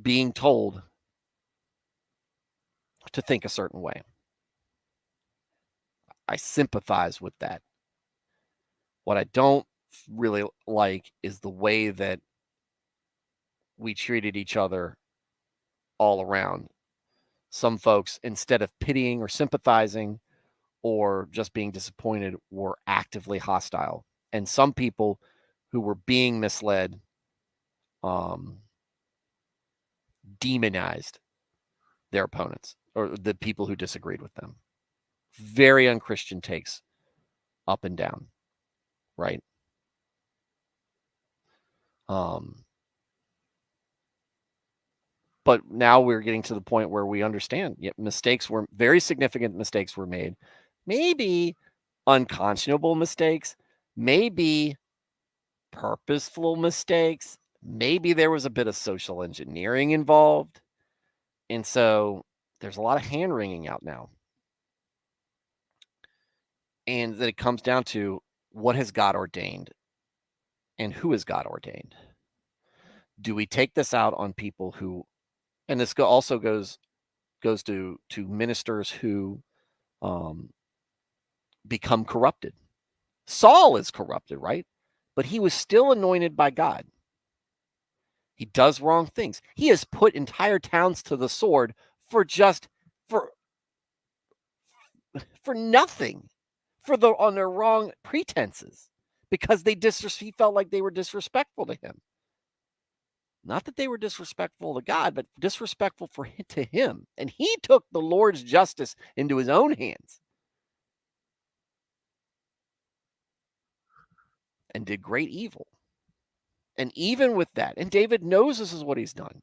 being told to think a certain way. I sympathize with that. What I don't really like is the way that we treated each other all around. Some folks, instead of pitying or sympathizing or just being disappointed, were actively hostile. And some people who were being misled demonized their opponents or the people who disagreed with them. Very unchristian takes up and down, right? But now we're getting to the point where we understand very significant mistakes were made. Maybe unconscionable mistakes, maybe purposeful mistakes, maybe there was a bit of social engineering involved. And so there's a lot of hand wringing out now. And then it comes down to what has God ordained and who has God ordained? Do we take this out on people who, and this also goes to ministers who become corrupted. Saul is corrupted, right? But he was still anointed by God. He does wrong things. He has put entire towns to the sword for nothing, on their wrong pretenses, because he felt like they were disrespectful to him. Not that they were disrespectful to God, but disrespectful to him. And he took the Lord's justice into his own hands and did great evil. And even with that, and David knows this is what he's done.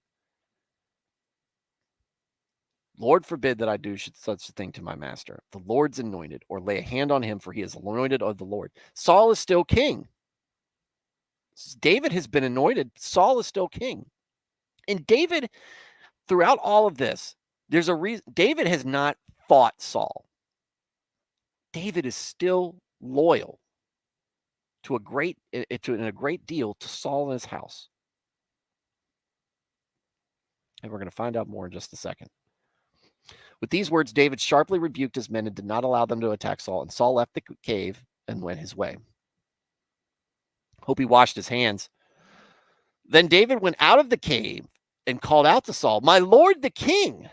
Lord forbid that I do such a thing to my master, the Lord's anointed, or lay a hand on him, for he is anointed of the Lord. Saul is still king. David has been anointed. Saul is still king. And David, throughout all of this, there's a reason. David has not fought Saul. David is still loyal in a great deal to Saul and his house. And we're going to find out more in just a second. With these words, David sharply rebuked his men and did not allow them to attack Saul. And Saul left the cave and went his way. Hope he washed his hands. Then David went out of the cave and called out to Saul, "My lord the king."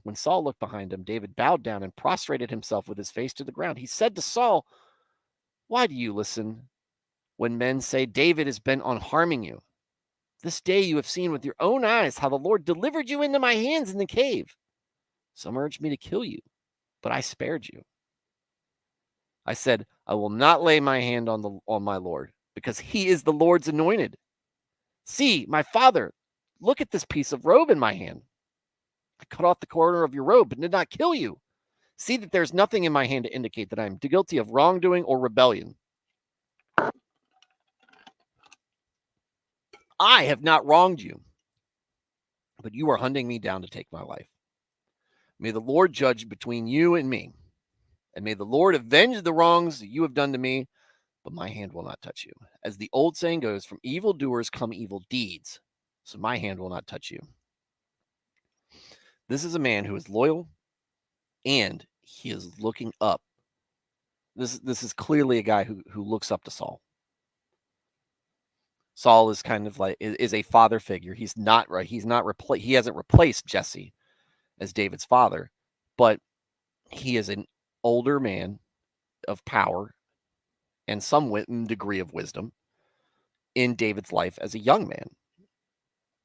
When Saul looked behind him, David bowed down and prostrated himself with his face to the ground. He said to Saul, "Why do you listen when men say David is bent on harming you? This day you have seen with your own eyes how the Lord delivered you into my hands in the cave. Some urged me to kill you, but I spared you. I said, I will not lay my hand on my Lord, because he is the Lord's anointed. See, my father, look at this piece of robe in my hand. I cut off the corner of your robe, but did not kill you. See that there's nothing in my hand to indicate that I am guilty of wrongdoing or rebellion. I have not wronged you, but you are hunting me down to take my life. May the Lord judge between you and me, and may the Lord avenge the wrongs that you have done to me, but my hand will not touch you. As the old saying goes, from evildoers come evil deeds, so my hand will not touch you. This is a man who is loyal, and he is looking up. This is clearly a guy who looks up to Saul. Saul is kind of like is a father figure. He's not right. He hasn't replaced Jesse as David's father, but he is an older man of power and some degree of wisdom in David's life as a young man.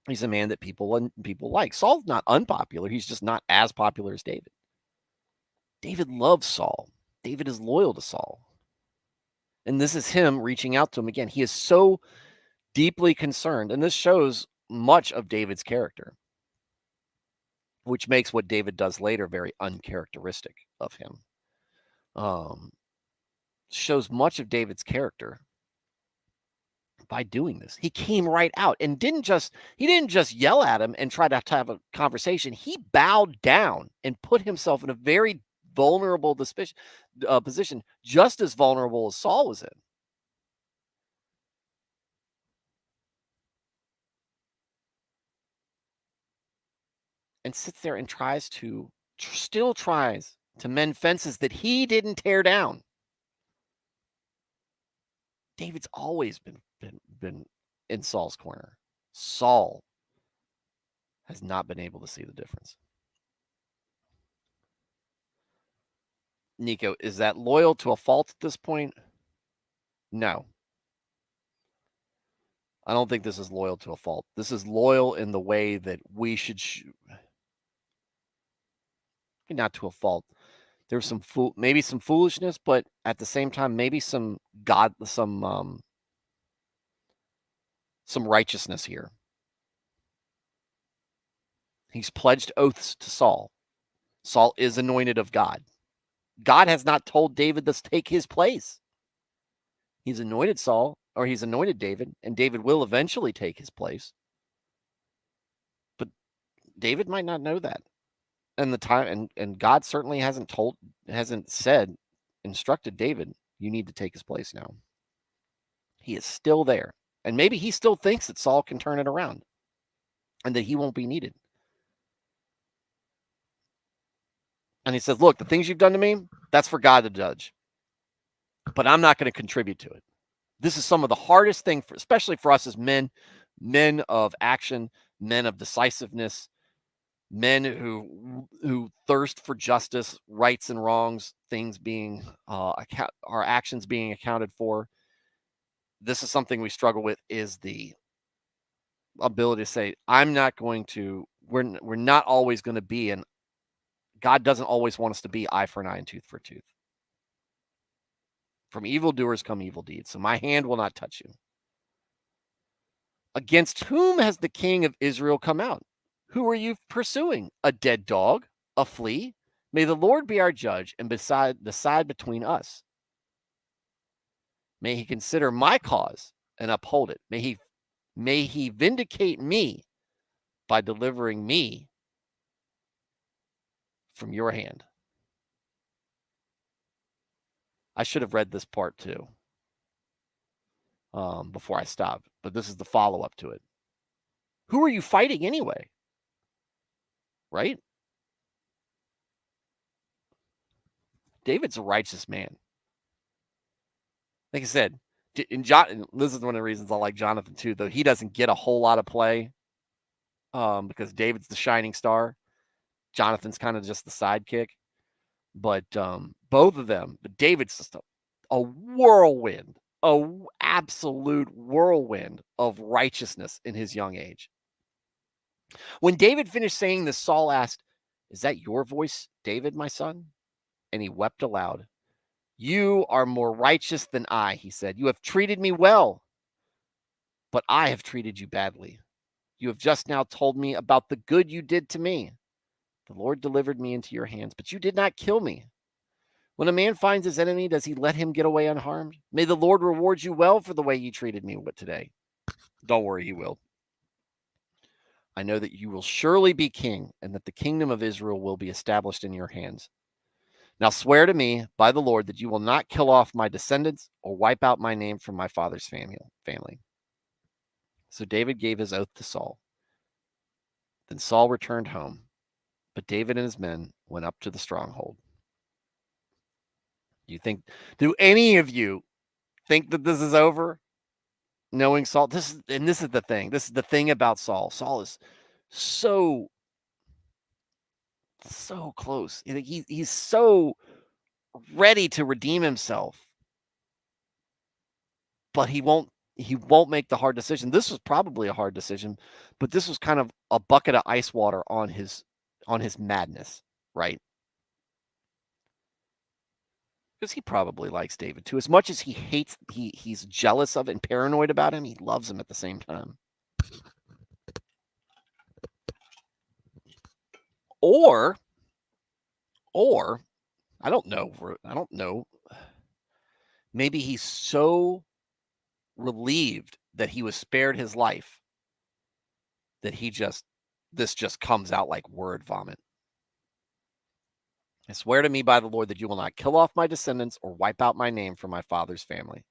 He's a man that people like. Saul's not unpopular. He's just not as popular as David. David loves Saul. David is loyal to Saul. And this is him reaching out to him again. He is so deeply concerned, and this shows much of David's character, which makes what David does later very uncharacteristic of him. Shows much of David's character by doing this. He came right out and didn't just yell at him and try to have a conversation. He bowed down and put himself in a very vulnerable position, just as vulnerable as Saul was in. And sits there and still tries to mend fences that he didn't tear down. David's always been in Saul's corner. Saul has not been able to see the difference. Nico, is that loyal to a fault at this point? No. I don't think this is loyal to a fault. This is loyal in the way that we should not to a fault. There's maybe some foolishness, but at the same time, maybe some righteousness here. He's pledged oaths to Saul. Saul is anointed of God. God has not told David to take his place. He's anointed Saul, or he's anointed David, and David will eventually take his place. But David might not know that. And the time and God certainly instructed David, you need to take his place now. He is still there. And maybe he still thinks that Saul can turn it around and that he won't be needed. And he says, look, the things you've done to me, that's for God to judge. But I'm not going to contribute to it. This is some of the hardest thing, especially for us as men of action, men of decisiveness, men who thirst for justice, rights and wrongs, things being our actions being accounted for. This is something we struggle with, is the ability to say, I'm not going to, we're not always going to be, and God doesn't always want us to be eye for an eye and tooth for a tooth. From evildoers come evil deeds, so my hand will not touch you. Against whom has the king of Israel come out? Who are you pursuing? A dead dog? A flea? May the Lord be our judge and decide between us. May he consider my cause and uphold it. May he vindicate me by delivering me from your hand. I should have read this part too before I stopped, but this is the follow-up to it. Who are you fighting anyway? Right? David's a righteous man. Like I said, and this is one of the reasons I like Jonathan too, though he doesn't get a whole lot of play because David's the shining star. Jonathan's kind of just the sidekick. But both of them, but David's just a whirlwind, absolute whirlwind of righteousness in his young age. When David finished saying this, Saul asked, "Is that your voice, David, my son?" And he wept aloud. "You are more righteous than I," he said. "You have treated me well, but I have treated you badly. You have just now told me about the good you did to me. The Lord delivered me into your hands, but you did not kill me. When a man finds his enemy, does he let him get away unharmed? May the Lord reward you well for the way you treated me today." Don't worry, he will. "I know that you will surely be king and that the kingdom of Israel will be established in your hands. Now swear to me by the Lord that you will not kill off my descendants or wipe out my name from my father's family." So David gave his oath to Saul. Then Saul returned home, but David and his men went up to the stronghold. Do any of you think that this is over? Knowing Saul, this is the thing. This is the thing about Saul. Saul is so close. He's so ready to redeem himself, but he won't make the hard decision. This was probably a hard decision, but this was kind of a bucket of ice water on his madness, right? Because he probably likes David too. As much as he's jealous of and paranoid about him, he loves him at the same time. Or I don't know. Maybe he's so relieved that he was spared his life that this just comes out like word vomit. "I swear to me by the Lord that you will not kill off my descendants or wipe out my name from my father's family."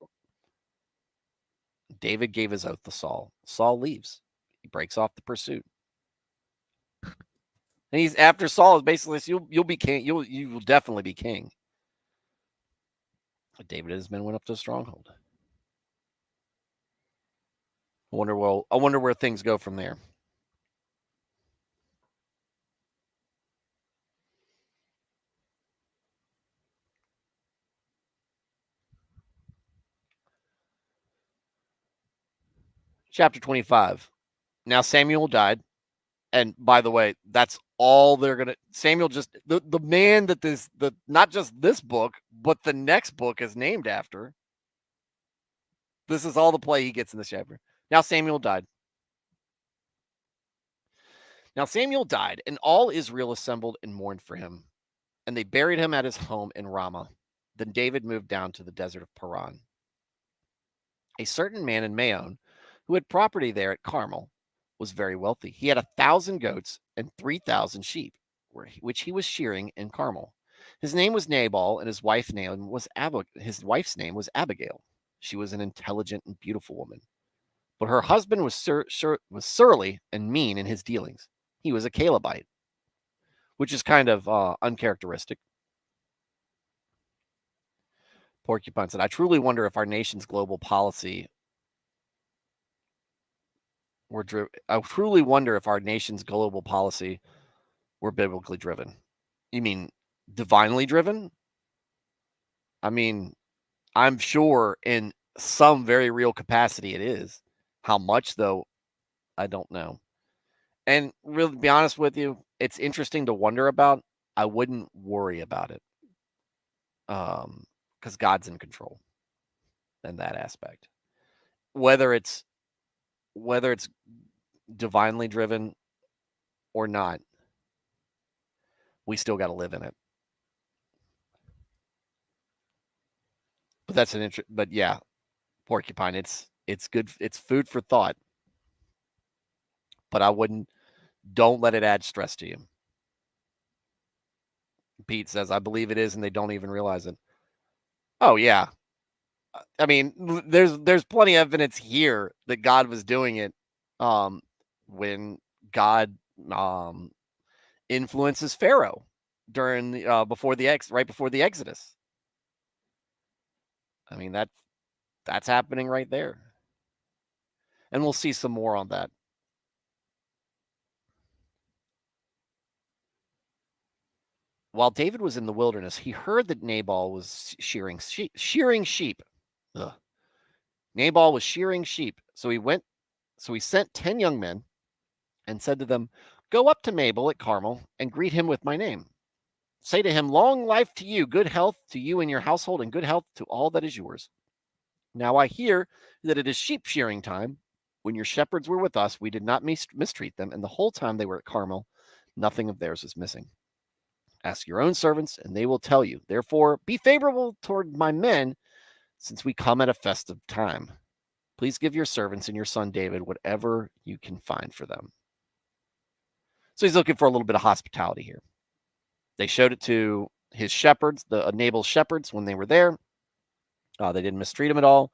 David gave his oath to Saul. Saul leaves. He breaks off the pursuit. And he's after Saul is basically, you'll be king. You will definitely be king. But David and his men went up to the stronghold. I wonder where things go from there. Chapter 25. Now Samuel died. And by the way, that's all they're going to. Samuel just, the man that not just this book, but the next book is named after. This is all the play he gets in this chapter. Now Samuel died. And all Israel assembled and mourned for him. And they buried him at his home in Ramah. Then David moved down to the desert of Paran. A certain man in Maon, who had property there at Carmel, was very wealthy. He had 1,000 goats and 3,000 sheep, which he was shearing in Carmel. His name was Nabal, and his wife's name was Abigail. She was an intelligent and beautiful woman, but her husband was surly and mean in his dealings. He was a Calebite, which is kind of uncharacteristic. Porcupine said, "I truly wonder if our nation's global policy I truly wonder if our nation's global policy were biblically driven." You mean divinely driven? I mean, I'm sure in some very real capacity it is. How much, though, I don't know. And really, to be honest with you, it's interesting to wonder about. I wouldn't worry about it because God's in control in that aspect. Whether it's divinely driven or not, we still got to live in it. But that's but yeah, Porcupine, it's good. It's food for thought. But don't let it add stress to you. Pete says, "I believe it is, and they don't even realize it." Oh yeah. I mean, there's plenty of evidence here that God was doing it when God influences Pharaoh during the, right before the Exodus. I mean, that's happening right there. And we'll see some more on that. While David was in the wilderness, he heard that Nabal was shearing sheep. Ugh. Nabal was shearing sheep. So he sent 10 young men and said to them, "Go up to Nabal at Carmel and greet him with my name. Say to him, 'Long life to you, good health to you and your household, and good health to all that is yours.' Now I hear that it is sheep shearing time. When your shepherds were with us, we did not mistreat them, and the whole time they were at Carmel, nothing of theirs was missing. Ask your own servants, and they will tell you. Therefore, be favorable toward my men, since we come at a festive time. Please give your servants and your son David whatever you can find for them." So he's looking for a little bit of hospitality here. They showed it to his shepherds, the Nabal's shepherds, when they were there. They didn't mistreat him at all.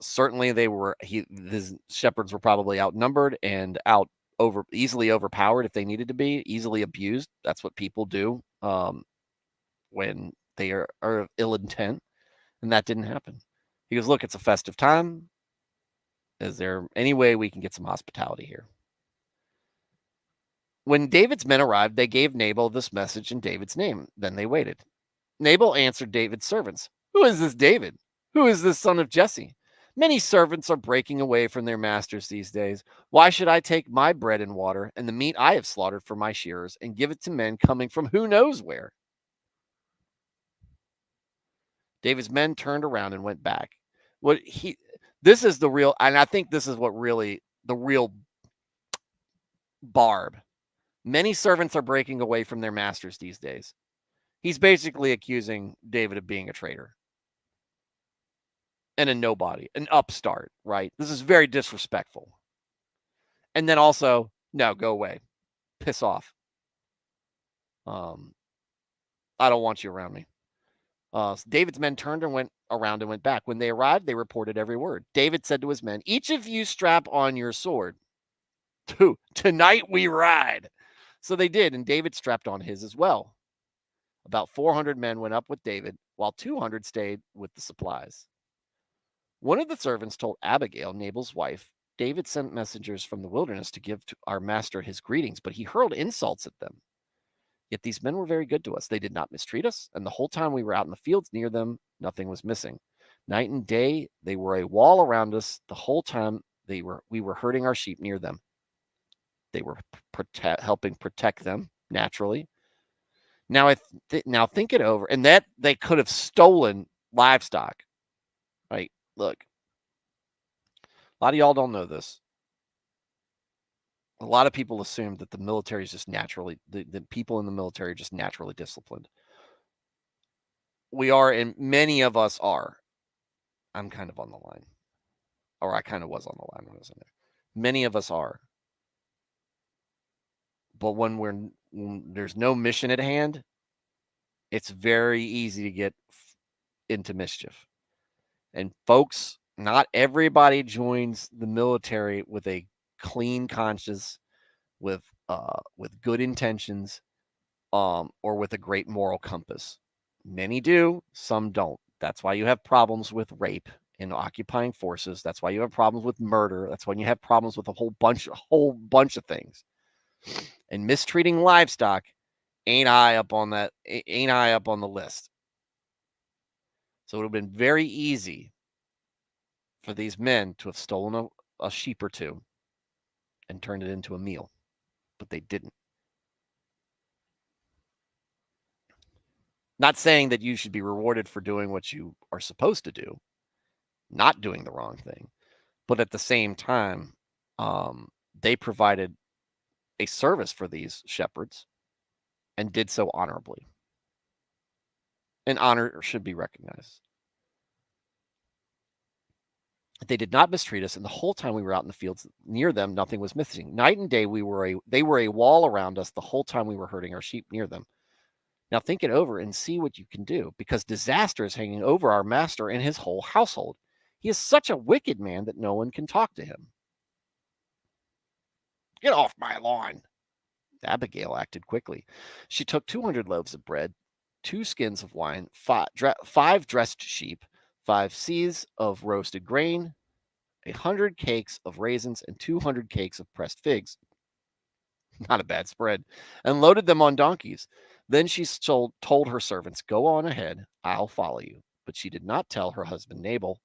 Certainly, his shepherds were probably outnumbered and easily overpowered if they needed to be, easily abused. That's what people do when they are of ill intent, and that didn't happen. He goes, "Look, it's a festive time. Is there any way we can get some hospitality here?" When David's men arrived, they gave Nabal this message in David's name. Then they waited. Nabal answered David's servants, "Who is this David? Who is this son of Jesse? Many servants are breaking away from their masters these days. Why should I take my bread and water and the meat I have slaughtered for my shearers and give it to men coming from who knows where?" David's men turned around and went back. This is the real, and I think this is what really the real barb. Many servants are breaking away from their masters these days. He's basically accusing David of being a traitor and a nobody, an upstart, right? This is very disrespectful. And then also, no, go away. Piss off. I don't want you around me. So David's men turned and went around and went back. When they arrived, they reported every word. David said to his men, "Each of you strap on your sword. Tonight we ride." So they did, and David strapped on his as well. About 400 men went up with David, while 200 stayed with the supplies. One of the servants told Abigail, Nabal's wife, "David sent messengers from the wilderness to give to our master his greetings, but he hurled insults at them. Yet these men were very good to us. They did not mistreat us, and the whole time we were out in the fields near them, nothing was missing. Night and day, they were a wall around us. The whole time we were herding our sheep near them. They were helping protect them naturally. Now think it over, and that they could have stolen livestock. Right? Look, a lot of y'all don't know this. A lot of people assume that the military is just naturally, the people in the military are just naturally disciplined. We are, and many of us are. I'm kind of on the line, or I kind of was on the line when I was in there. Many of us are. But when there's no mission at hand, it's very easy to get into mischief. And folks, not everybody joins the military with a clean conscience, with good intentions, or with a great moral compass. Many do, some don't. That's why you have problems with rape in occupying forces. That's why you have problems with murder. That's when you have problems with a whole bunch of things. And mistreating livestock ain't high up on the list. So it would have been very easy for these men to have stolen a sheep or two and turned it into a meal, but they didn't. Not saying that you should be rewarded for doing what you are supposed to do, not doing the wrong thing, but at the same time, they provided a service for these shepherds and did so honorably. And honor should be recognized. They did not mistreat us, and the whole time we were out in the fields near them, nothing was missing. Night and day, they were a wall around us the whole time we were herding our sheep near them. Now think it over and see what you can do, because disaster is hanging over our master and his whole household. He is such a wicked man that no one can talk to him. Get off my lawn. Abigail acted quickly. She took 200 loaves of bread, 2 skins of wine, 5 dressed sheep, 5 seahs of roasted grain, 100 cakes of raisins, and 200 cakes of pressed figs. Not a bad spread. And loaded them on donkeys. Then she told her servants, "Go on ahead, I'll follow you." But she did not tell her husband Nabal.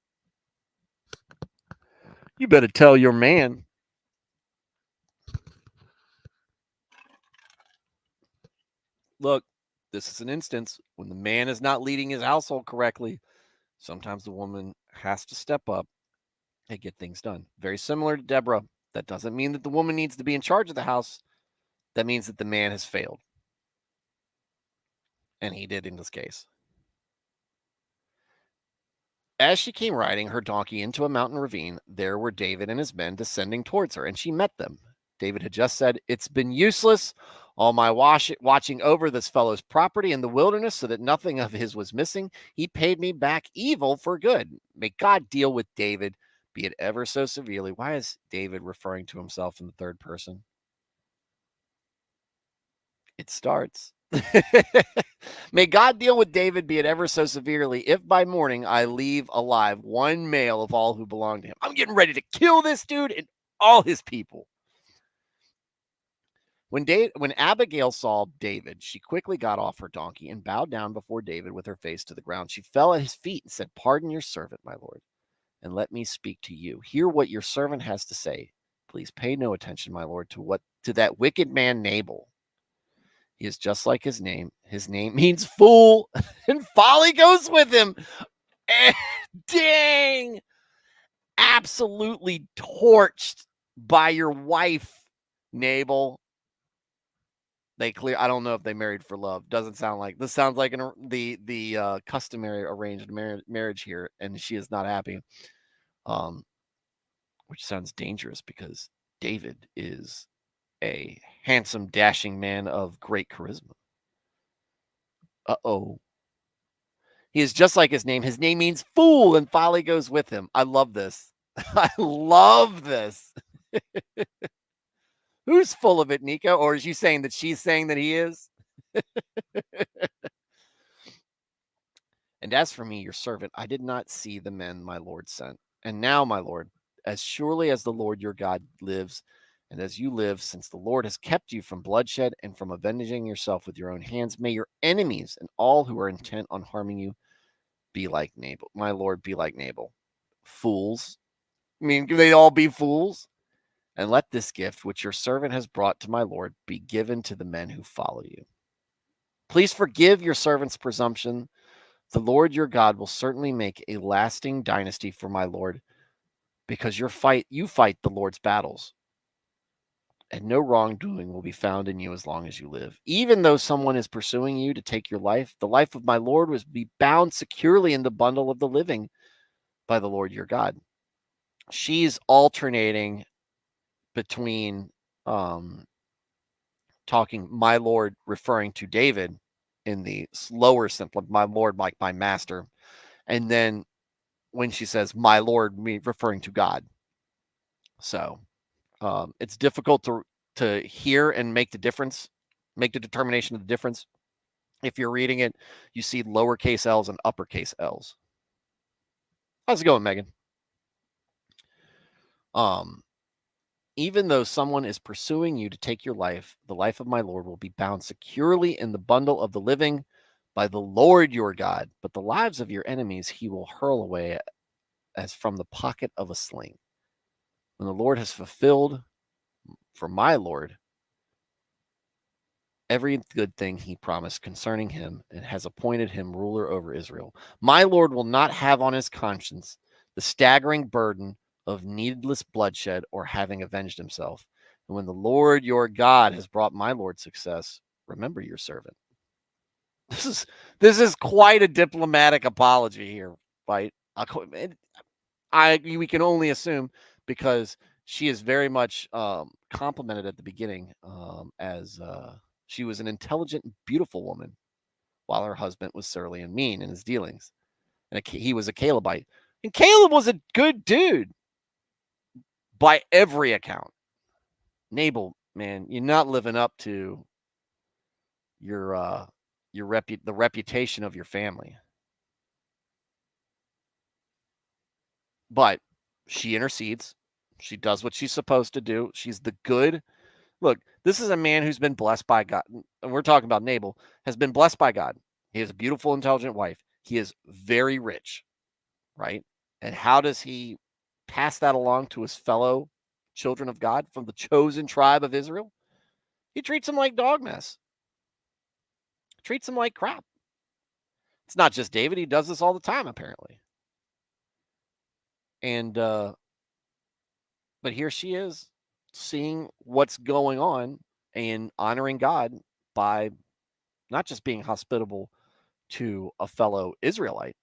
You better tell your man. Look, this is an instance when the man is not leading his household correctly. Sometimes the woman has to step up and get things done. Very similar to Deborah. That doesn't mean that the woman needs to be in charge of the house. That means that the man has failed. And he did in this case. As she came riding her donkey into a mountain ravine, there were David and his men descending towards her, and she met them. David had just said, "It's been useless, all my watching over this fellow's property in the wilderness so that nothing of his was missing. He paid me back evil for good. May God deal with David, be it ever so severely." Why is David referring to himself in the third person? It starts. May God deal with David, be it ever so severely, if by morning I leave alive one male of all who belong to him. I'm getting ready to kill this dude and all his people. When Abigail saw David, she quickly got off her donkey and bowed down before David with her face to the ground. She fell at his feet and said, "Pardon your servant, my lord, and let me speak to you. Hear what your servant has to say. Please pay no attention, my lord, to that wicked man Nabal. He is just like his name. His name means fool, and folly goes with him." Dang! Absolutely torched by your wife, Nabal. I don't know if they married for love. Doesn't sound like this. Sounds like the customary arranged marriage here, and she is not happy. Which sounds dangerous because David is a handsome, dashing man of great charisma. Uh-oh. He is just like his name. His name means fool, and folly goes with him. I love this. I love this. Who's full of it, Nico? Or is you saying that she's saying that he is? And as for me, your servant, I did not see the men my Lord sent. And now, my Lord, as surely as the Lord your God lives, and as you live, since the Lord has kept you from bloodshed and from avenging yourself with your own hands, may your enemies and all who are intent on harming you be like Nabal. My Lord, be like Nabal. Fools. I mean, can they all be fools? And let this gift, which your servant has brought to my Lord, be given to the men who follow you. Please forgive your servant's presumption. The Lord your God will certainly make a lasting dynasty for my Lord, because you fight the Lord's battles, and no wrongdoing will be found in you as long as you live. Even though someone is pursuing you to take your life, the life of my Lord was be bound securely in the bundle of the living by the Lord your God. She's alternating between talking my Lord referring to David in the slower simple, my Lord like my master, and then when she says my Lord, me referring to God. So it's difficult to hear and make the difference, make the determination of the difference. If you're reading it, you see lowercase L's and uppercase L's. How's it going, Megan? Even though someone is pursuing you to take your life, the life of my Lord will be bound securely in the bundle of the living by the Lord your God. But the lives of your enemies he will hurl away as from the pocket of a sling. When the Lord has fulfilled for my Lord every good thing he promised concerning him and has appointed him ruler over Israel, my Lord will not have on his conscience the staggering burden of needless bloodshed or having avenged himself. And when the Lord your God has brought my Lord success, remember your servant. This is quite a diplomatic apology here, right? We can only assume, because she is very much complimented at the beginning as she was an intelligent and beautiful woman, while her husband was surly and mean in his dealings. And he was a Calebite. And Caleb was a good dude by every account. Nabal, man, you're not living up to your the reputation of your family. But she intercedes. She does what she's supposed to do. She's the good. Look, this is a man who's been blessed by God. And we're talking about Nabal, has been blessed by God. He has a beautiful, intelligent wife. He is very rich, right? And how does he pass that along to his fellow children of God from the chosen tribe of Israel? He treats them like dog mess, treats them like crap. It's not just David. He does this all the time, apparently. And, but here she is seeing what's going on and honoring God by not just being hospitable to a fellow Israelite,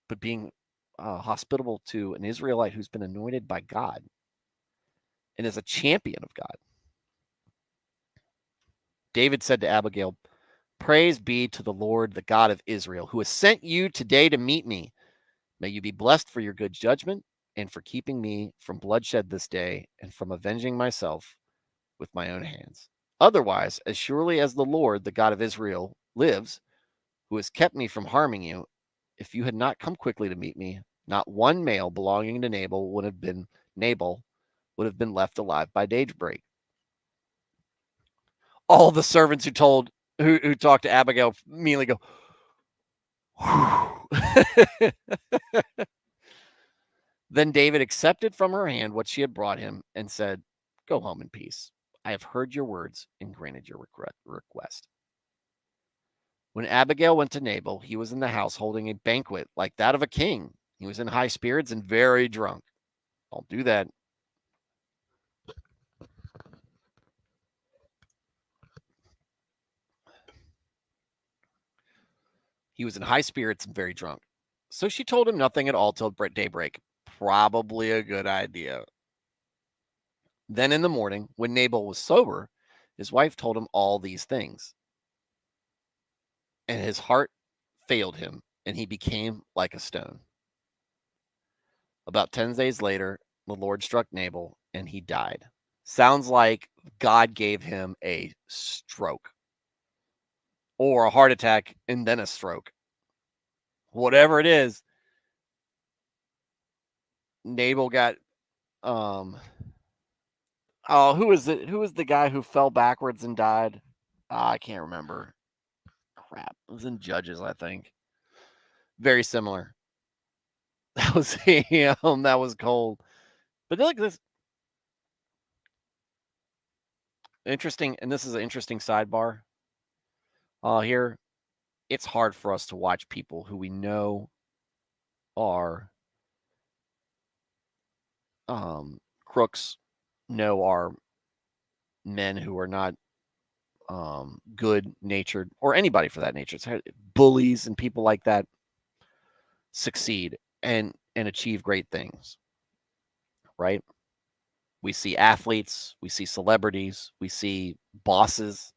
but being hospitable to an Israelite who's been anointed by God and is a champion of God. David said to Abigail, "Praise be to the Lord, the God of Israel, who has sent you today to meet me. May you be blessed for your good judgment and for keeping me from bloodshed this day and from avenging myself with my own hands. Otherwise, as surely as the Lord, the God of Israel, lives, who has kept me from harming you, if you had not come quickly to meet me, not one male belonging to Nabal would have been left alive by daybreak." All the servants who talked to Abigail immediately go, whew. Then David accepted from her hand what she had brought him and said, "Go home in peace. I have heard your words and granted your request." When Abigail went to Nabal, he was in the house holding a banquet like that of a king. He was in high spirits and very drunk. Don't do that. He was in high spirits and very drunk. So she told him nothing at all till daybreak. Probably a good idea. Then in the morning, when Nabal was sober, his wife told him all these things. And his heart failed him, and he became like a stone. About 10 days later, the Lord struck Nabal, and he died. Sounds like God gave him a stroke or a heart attack and then a stroke. Whatever it is, Nabal got who was it? Who was the guy who fell backwards and died? I can't remember. Crap. It was in Judges, I think. Very similar. That was him. That was cold. But look at this. Interesting, and this is an interesting sidebar. Here, it's hard for us to watch people who we know are crooks, know are men who are not good natured, or anybody for that nature. It's bullies and people like that succeed and achieve great things, right? We see athletes, we see celebrities, we see bosses,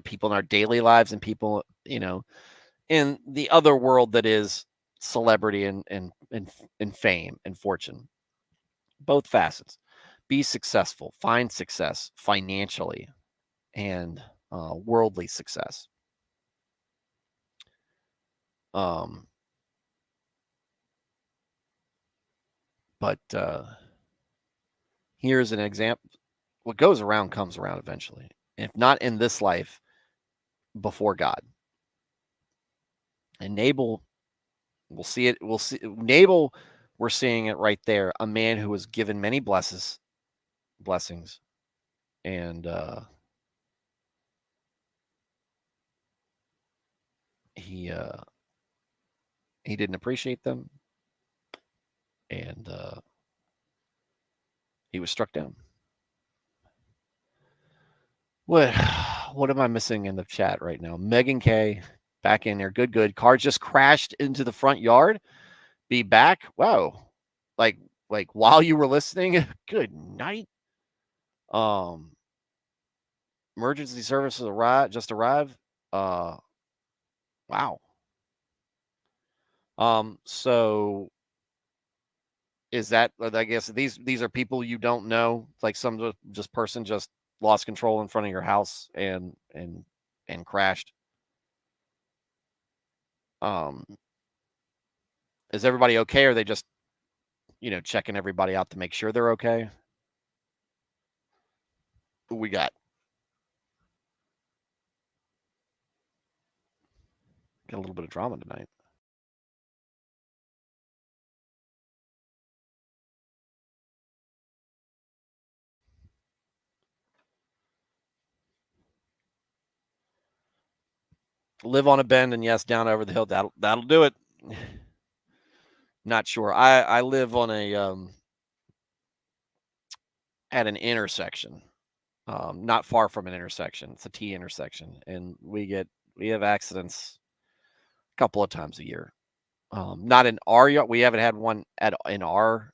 people in our daily lives, and people, in the other world that is celebrity and fame and fortune. Both facets. Be successful, find success financially and worldly success. But here's an example. What goes around comes around eventually. If not in this life, before God. And Nabal, we'll see it. We'll see Nabal. We're seeing it right there. A man who was given many blessings, and he didn't appreciate them, and he was struck down. What am I missing in the chat right now? Megan K, back in there. Good. Car just crashed into the front yard. Be back. Wow. Like while you were listening. Good night. Emergency services just arrived. Wow. So is that, I guess these are people you don't know, like some just person just lost control in front of your house and crashed. Is everybody okay? Or are they just, checking everybody out to make sure they're okay? Who we got? Got a little bit of drama tonight. Live on a bend and yes, down over the hill. That'll do it. Not sure. I live on at an intersection, not far from an intersection. It's a T intersection, and we have accidents a couple of times a year. Not in our yard. We haven't had one in our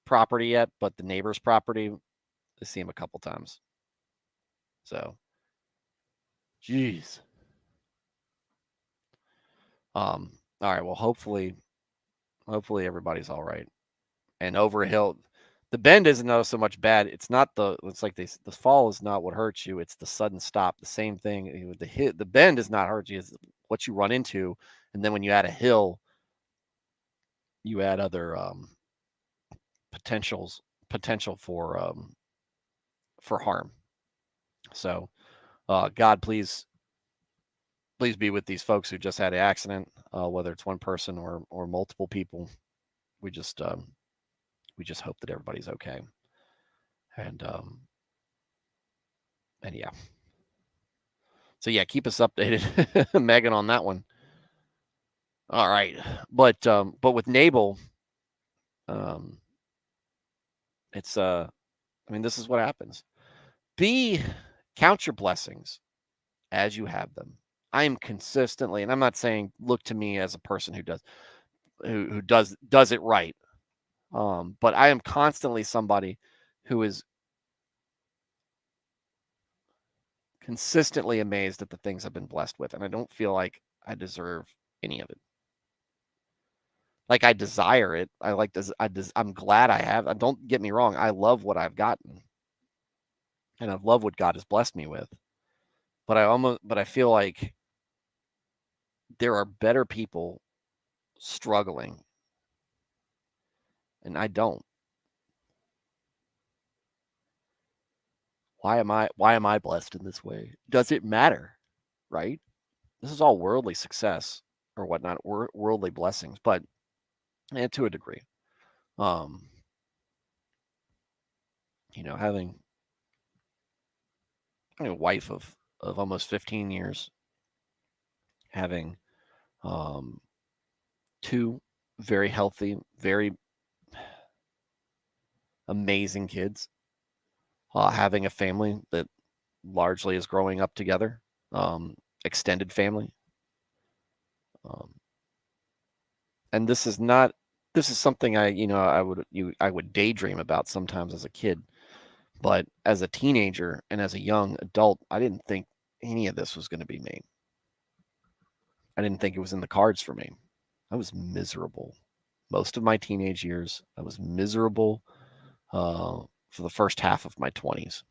property yet, but the neighbor's property, I see him a couple times. So, jeez. All right. Well, hopefully everybody's all right. And over a hill, the bend isn't so much bad. It's not it's like the fall is not what hurts you. It's the sudden stop. The same thing. The bend does not hurt you. It's what you run into. And then when you add a hill, you add other potential for harm. So, God, please be with these folks who just had an accident, whether it's one person or multiple people. We just hope that everybody's okay. And yeah. So yeah, keep us updated, Megan, on that one. All right, but with Nabal, it's I mean, this is what happens. Count your blessings as you have them. I am consistently, and I'm not saying look to me as a person who does it right, but I am constantly somebody who is consistently amazed at the things I've been blessed with, and I don't feel like I deserve any of it. Like I desire it. I'm glad I have. Don't get me wrong. I love what I've gotten, and I love what God has blessed me with. But I feel like there are better people struggling, and I don't. Why am I blessed in this way? Does it matter? Right? This is all worldly success or whatnot, worldly blessings, but to a degree. Having a wife of almost 15 years, having two very healthy, very amazing kids, having a family that largely is growing up together, extended family. And this is something I would daydream about sometimes as a kid, but as a teenager and as a young adult, I didn't think any of this was going to be me. I didn't think it was in the cards for me. I was miserable. Most of my teenage years, I was miserable for the first half of my 20s.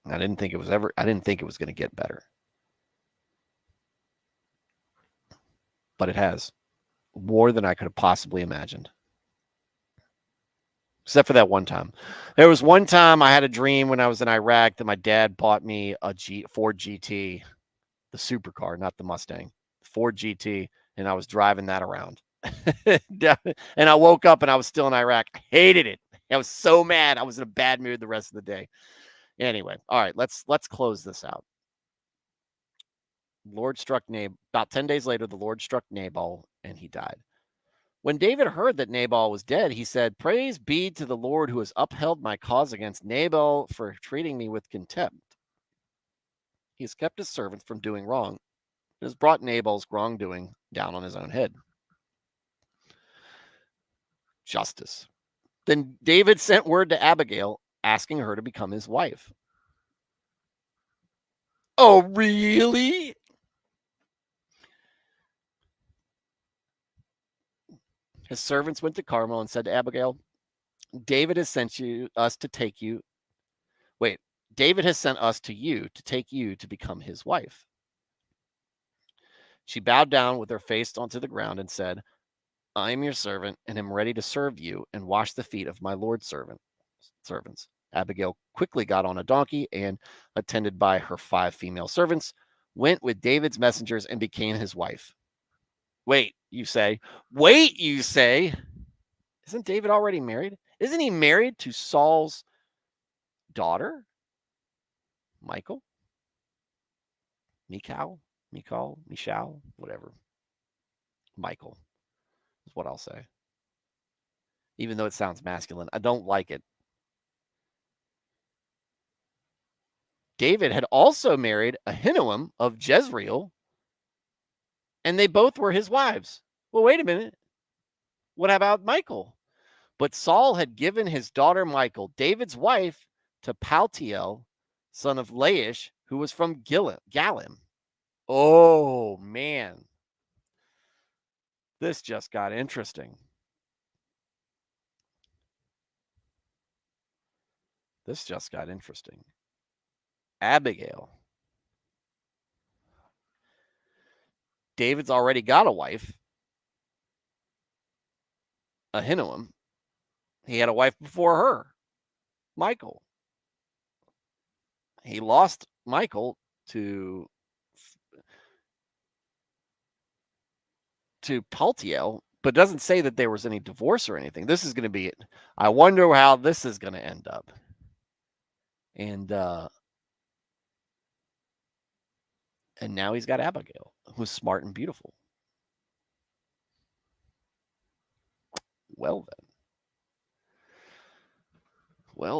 I didn't think it was going to get better. But it has. More than I could have possibly imagined. Except for that one time. There was one time I had a dream when I was in Iraq that my dad bought me a Ford GT, the supercar, not the Mustang, Ford GT, and I was driving that around. And I woke up and I was still in Iraq. I hated it. I was so mad. I was in a bad mood the rest of the day. Anyway, all right, let's close this out. Lord struck Nabal. About 10 days later, the Lord struck Nabal and he died. When David heard that Nabal was dead, he said, "Praise be to the Lord who has upheld my cause against Nabal for treating me with contempt. He has kept his servants from doing wrong. It has brought Nabal's wrongdoing down on his own head." Justice. Then David sent word to Abigail, asking her to become his wife. Oh, really? His servants went to Carmel and said to Abigail, David has sent us to take you. Wait, David has sent us to you to take you to become his wife. She bowed down with her face onto the ground and said, I am your servant and am ready to serve you and wash the feet of my Lord's servants. Abigail quickly got on a donkey and, attended by her 5 female servants, went with David's messengers and became his wife. Wait, you say. Wait, you say. Isn't David already married? Isn't he married to Saul's daughter? Michal, Michal, whatever. Michal is what I'll say. Even though it sounds masculine, I don't like it. David had also married Ahinoam of Jezreel, and they both were his wives. Well, wait a minute. What about Michal? But Saul had given his daughter Michal, David's wife, to Paltiel, son of Laish, who was from Galim. Oh, man. This just got interesting. Abigail. David's already got a wife, Ahinoam. He had a wife before her, Michal. He lost Michal to Paltiel, but doesn't say that there was any divorce or anything. This is going to be it. I wonder how this is going to end up. And now he's got Abigail, who's smart and beautiful. Well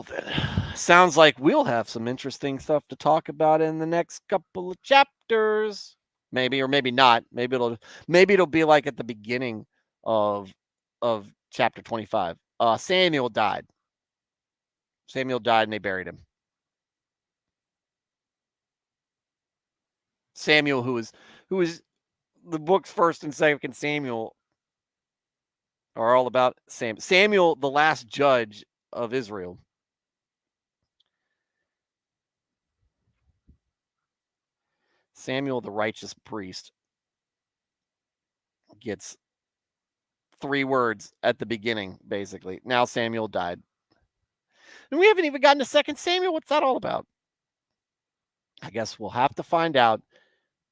then, sounds like we'll have some interesting stuff to talk about in the next couple of chapters. Maybe or maybe not. Maybe it'll be like at the beginning of chapter 25. Samuel died. And they buried him. Samuel, who was the books 1st and 2nd Samuel are all about Samuel, the last judge of Israel. Samuel, the righteous priest, gets 3 words at the beginning, basically. Now Samuel died. And we haven't even gotten to 2nd Samuel. What's that all about? I guess we'll have to find out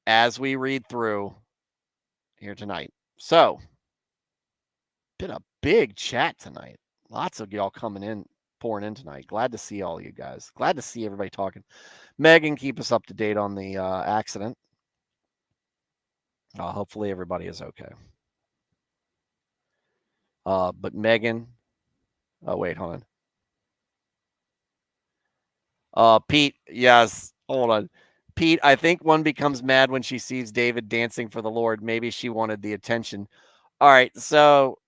as we read through here tonight. So, been a big chat tonight. Lots of y'all pouring in tonight. Glad to see all you guys. Glad to see everybody talking. Megan, keep us up to date on the accident. Hopefully everybody is okay. But Megan, wait, hold on. Pete, yes, hold on. Pete, I think one becomes mad when she sees David dancing for the Lord. Maybe she wanted the attention. All right, so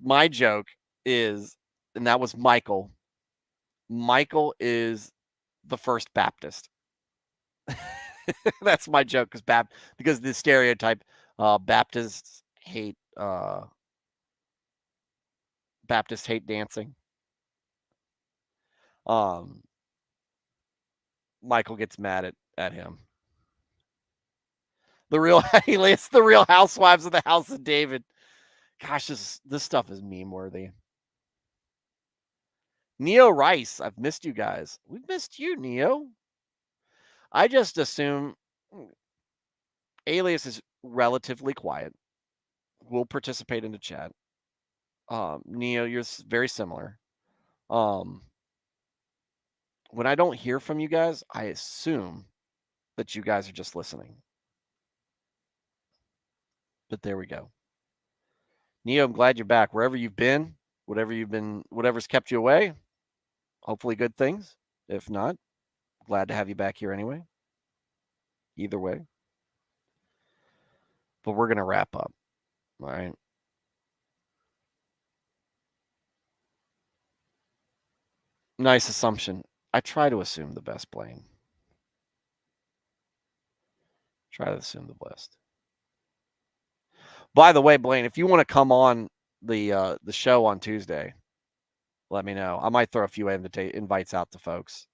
my joke is, and that was Michal. Michal is the First Baptist. That's my joke because the stereotype, Baptists hate dancing. Michal gets mad at him. He lists the Real Housewives of the House of David. Gosh, this stuff is meme worthy. Neo Rice, I've missed you guys. We've missed you, Neo. I just assume Alias is relatively quiet. Will participate in the chat. Neo, you're very similar. When I don't hear from you guys, I assume that you guys are just listening. But there we go. Neo, I'm glad you're back. Wherever you've been, whatever's kept you away, hopefully good things. If not, glad to have you back here anyway. Either way. But we're going to wrap up. All right. Nice assumption. I try to assume the best, Blaine. Try to assume the best. By the way, Blaine, if you want to come on the show on Tuesday, let me know. I might throw a few invites out to folks.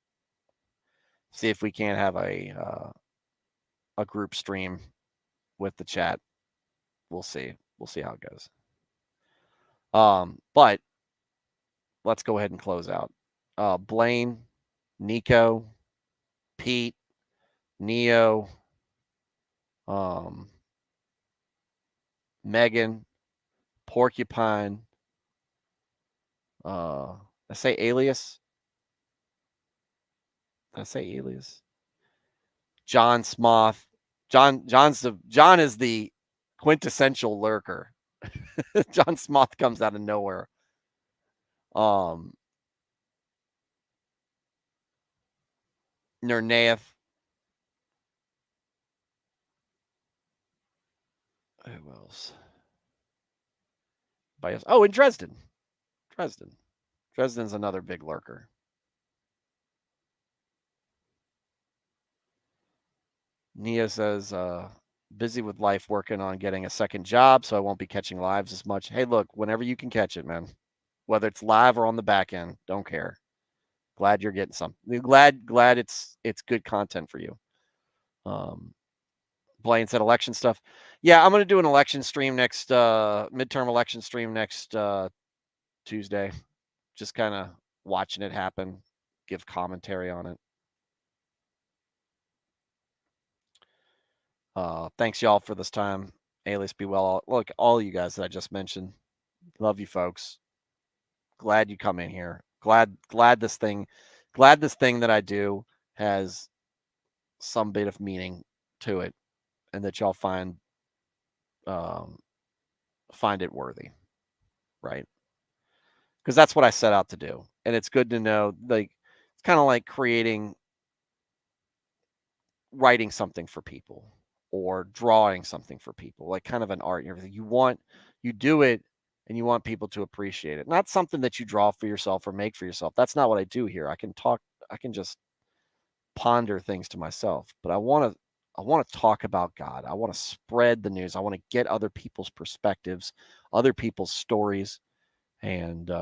See if we can't have a group stream with the chat. We'll see. We'll see how it goes. But let's go ahead and close out. Blaine, Nico, Pete, Neo, Megan, Porcupine. I say alias. Did I say alias? John Smoth. John is the quintessential lurker. John Smoth comes out of nowhere. Nernaeth. Who else? Oh, and Dresden. Dresden's another big lurker. Nia says, busy with life working on getting a second job, so I won't be catching lives as much. Hey, look, whenever you can catch it, man. Whether it's live or on the back end, don't care. Glad you're getting something. Glad it's good content for you. Blaine said election stuff. Yeah, I'm going to do an election stream next midterm election stream next Tuesday. Just kind of watching it happen, give commentary on it. Thanks y'all for this time. Alias be well. Look, all you guys that I just mentioned. Love you folks. Glad you come in here. Glad this thing that I do has some bit of meaning to it, and that y'all find it worthy, right? Because that's what I set out to do. And it's good to know, like, it's kind of like writing something for people or drawing something for people, like kind of an art and everything. You do it and you want people to appreciate it. Not something that you draw for yourself or make for yourself. That's not what I do here. I can just ponder things to myself, but I want to talk about God. I want to spread the news. I want to get other people's perspectives, other people's stories, and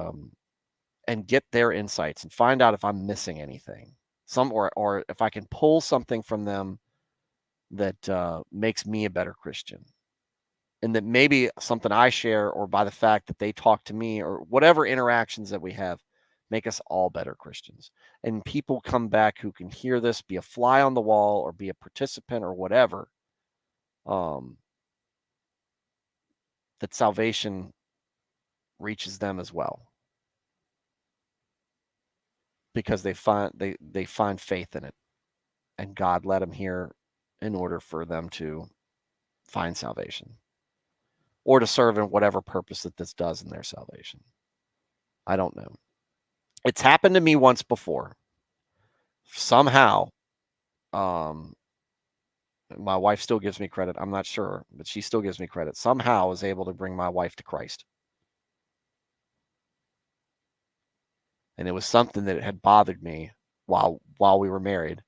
get their insights and find out if I'm missing anything, or if I can pull something from them that makes me a better Christian, and that maybe something I share, or by the fact that they talk to me, or whatever interactions that we have, make us all better Christians. And people come back who can hear this, be a fly on the wall or be a participant or whatever, that salvation reaches them as well, because they find faith in it, and God led them here in order for them to find salvation, or to serve in whatever purpose that this does in their salvation. I don't know. It's happened to me once before. Somehow, my wife still gives me credit. I'm not sure, but she still gives me credit. Somehow I was able to bring my wife to Christ. And it was something that had bothered me while we were married.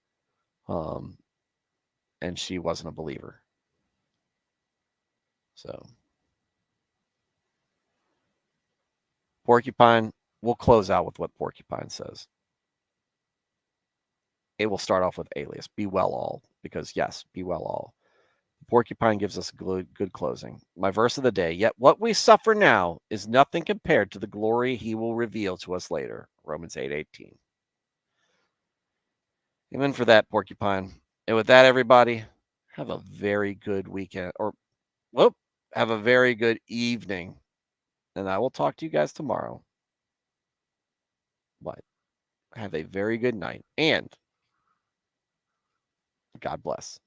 And she wasn't a believer. So, Porcupine, we'll close out with what Porcupine says. It will start off with alias. Be well all. Because yes, be well all. Porcupine gives us a good closing. My verse of the day, yet what we suffer now is nothing compared to the glory he will reveal to us later. Romans 8:18. Amen for that, Porcupine. And with that, everybody, have a very good weekend. Have a very good evening. And I will talk to you guys tomorrow. But have a very good night. And God bless.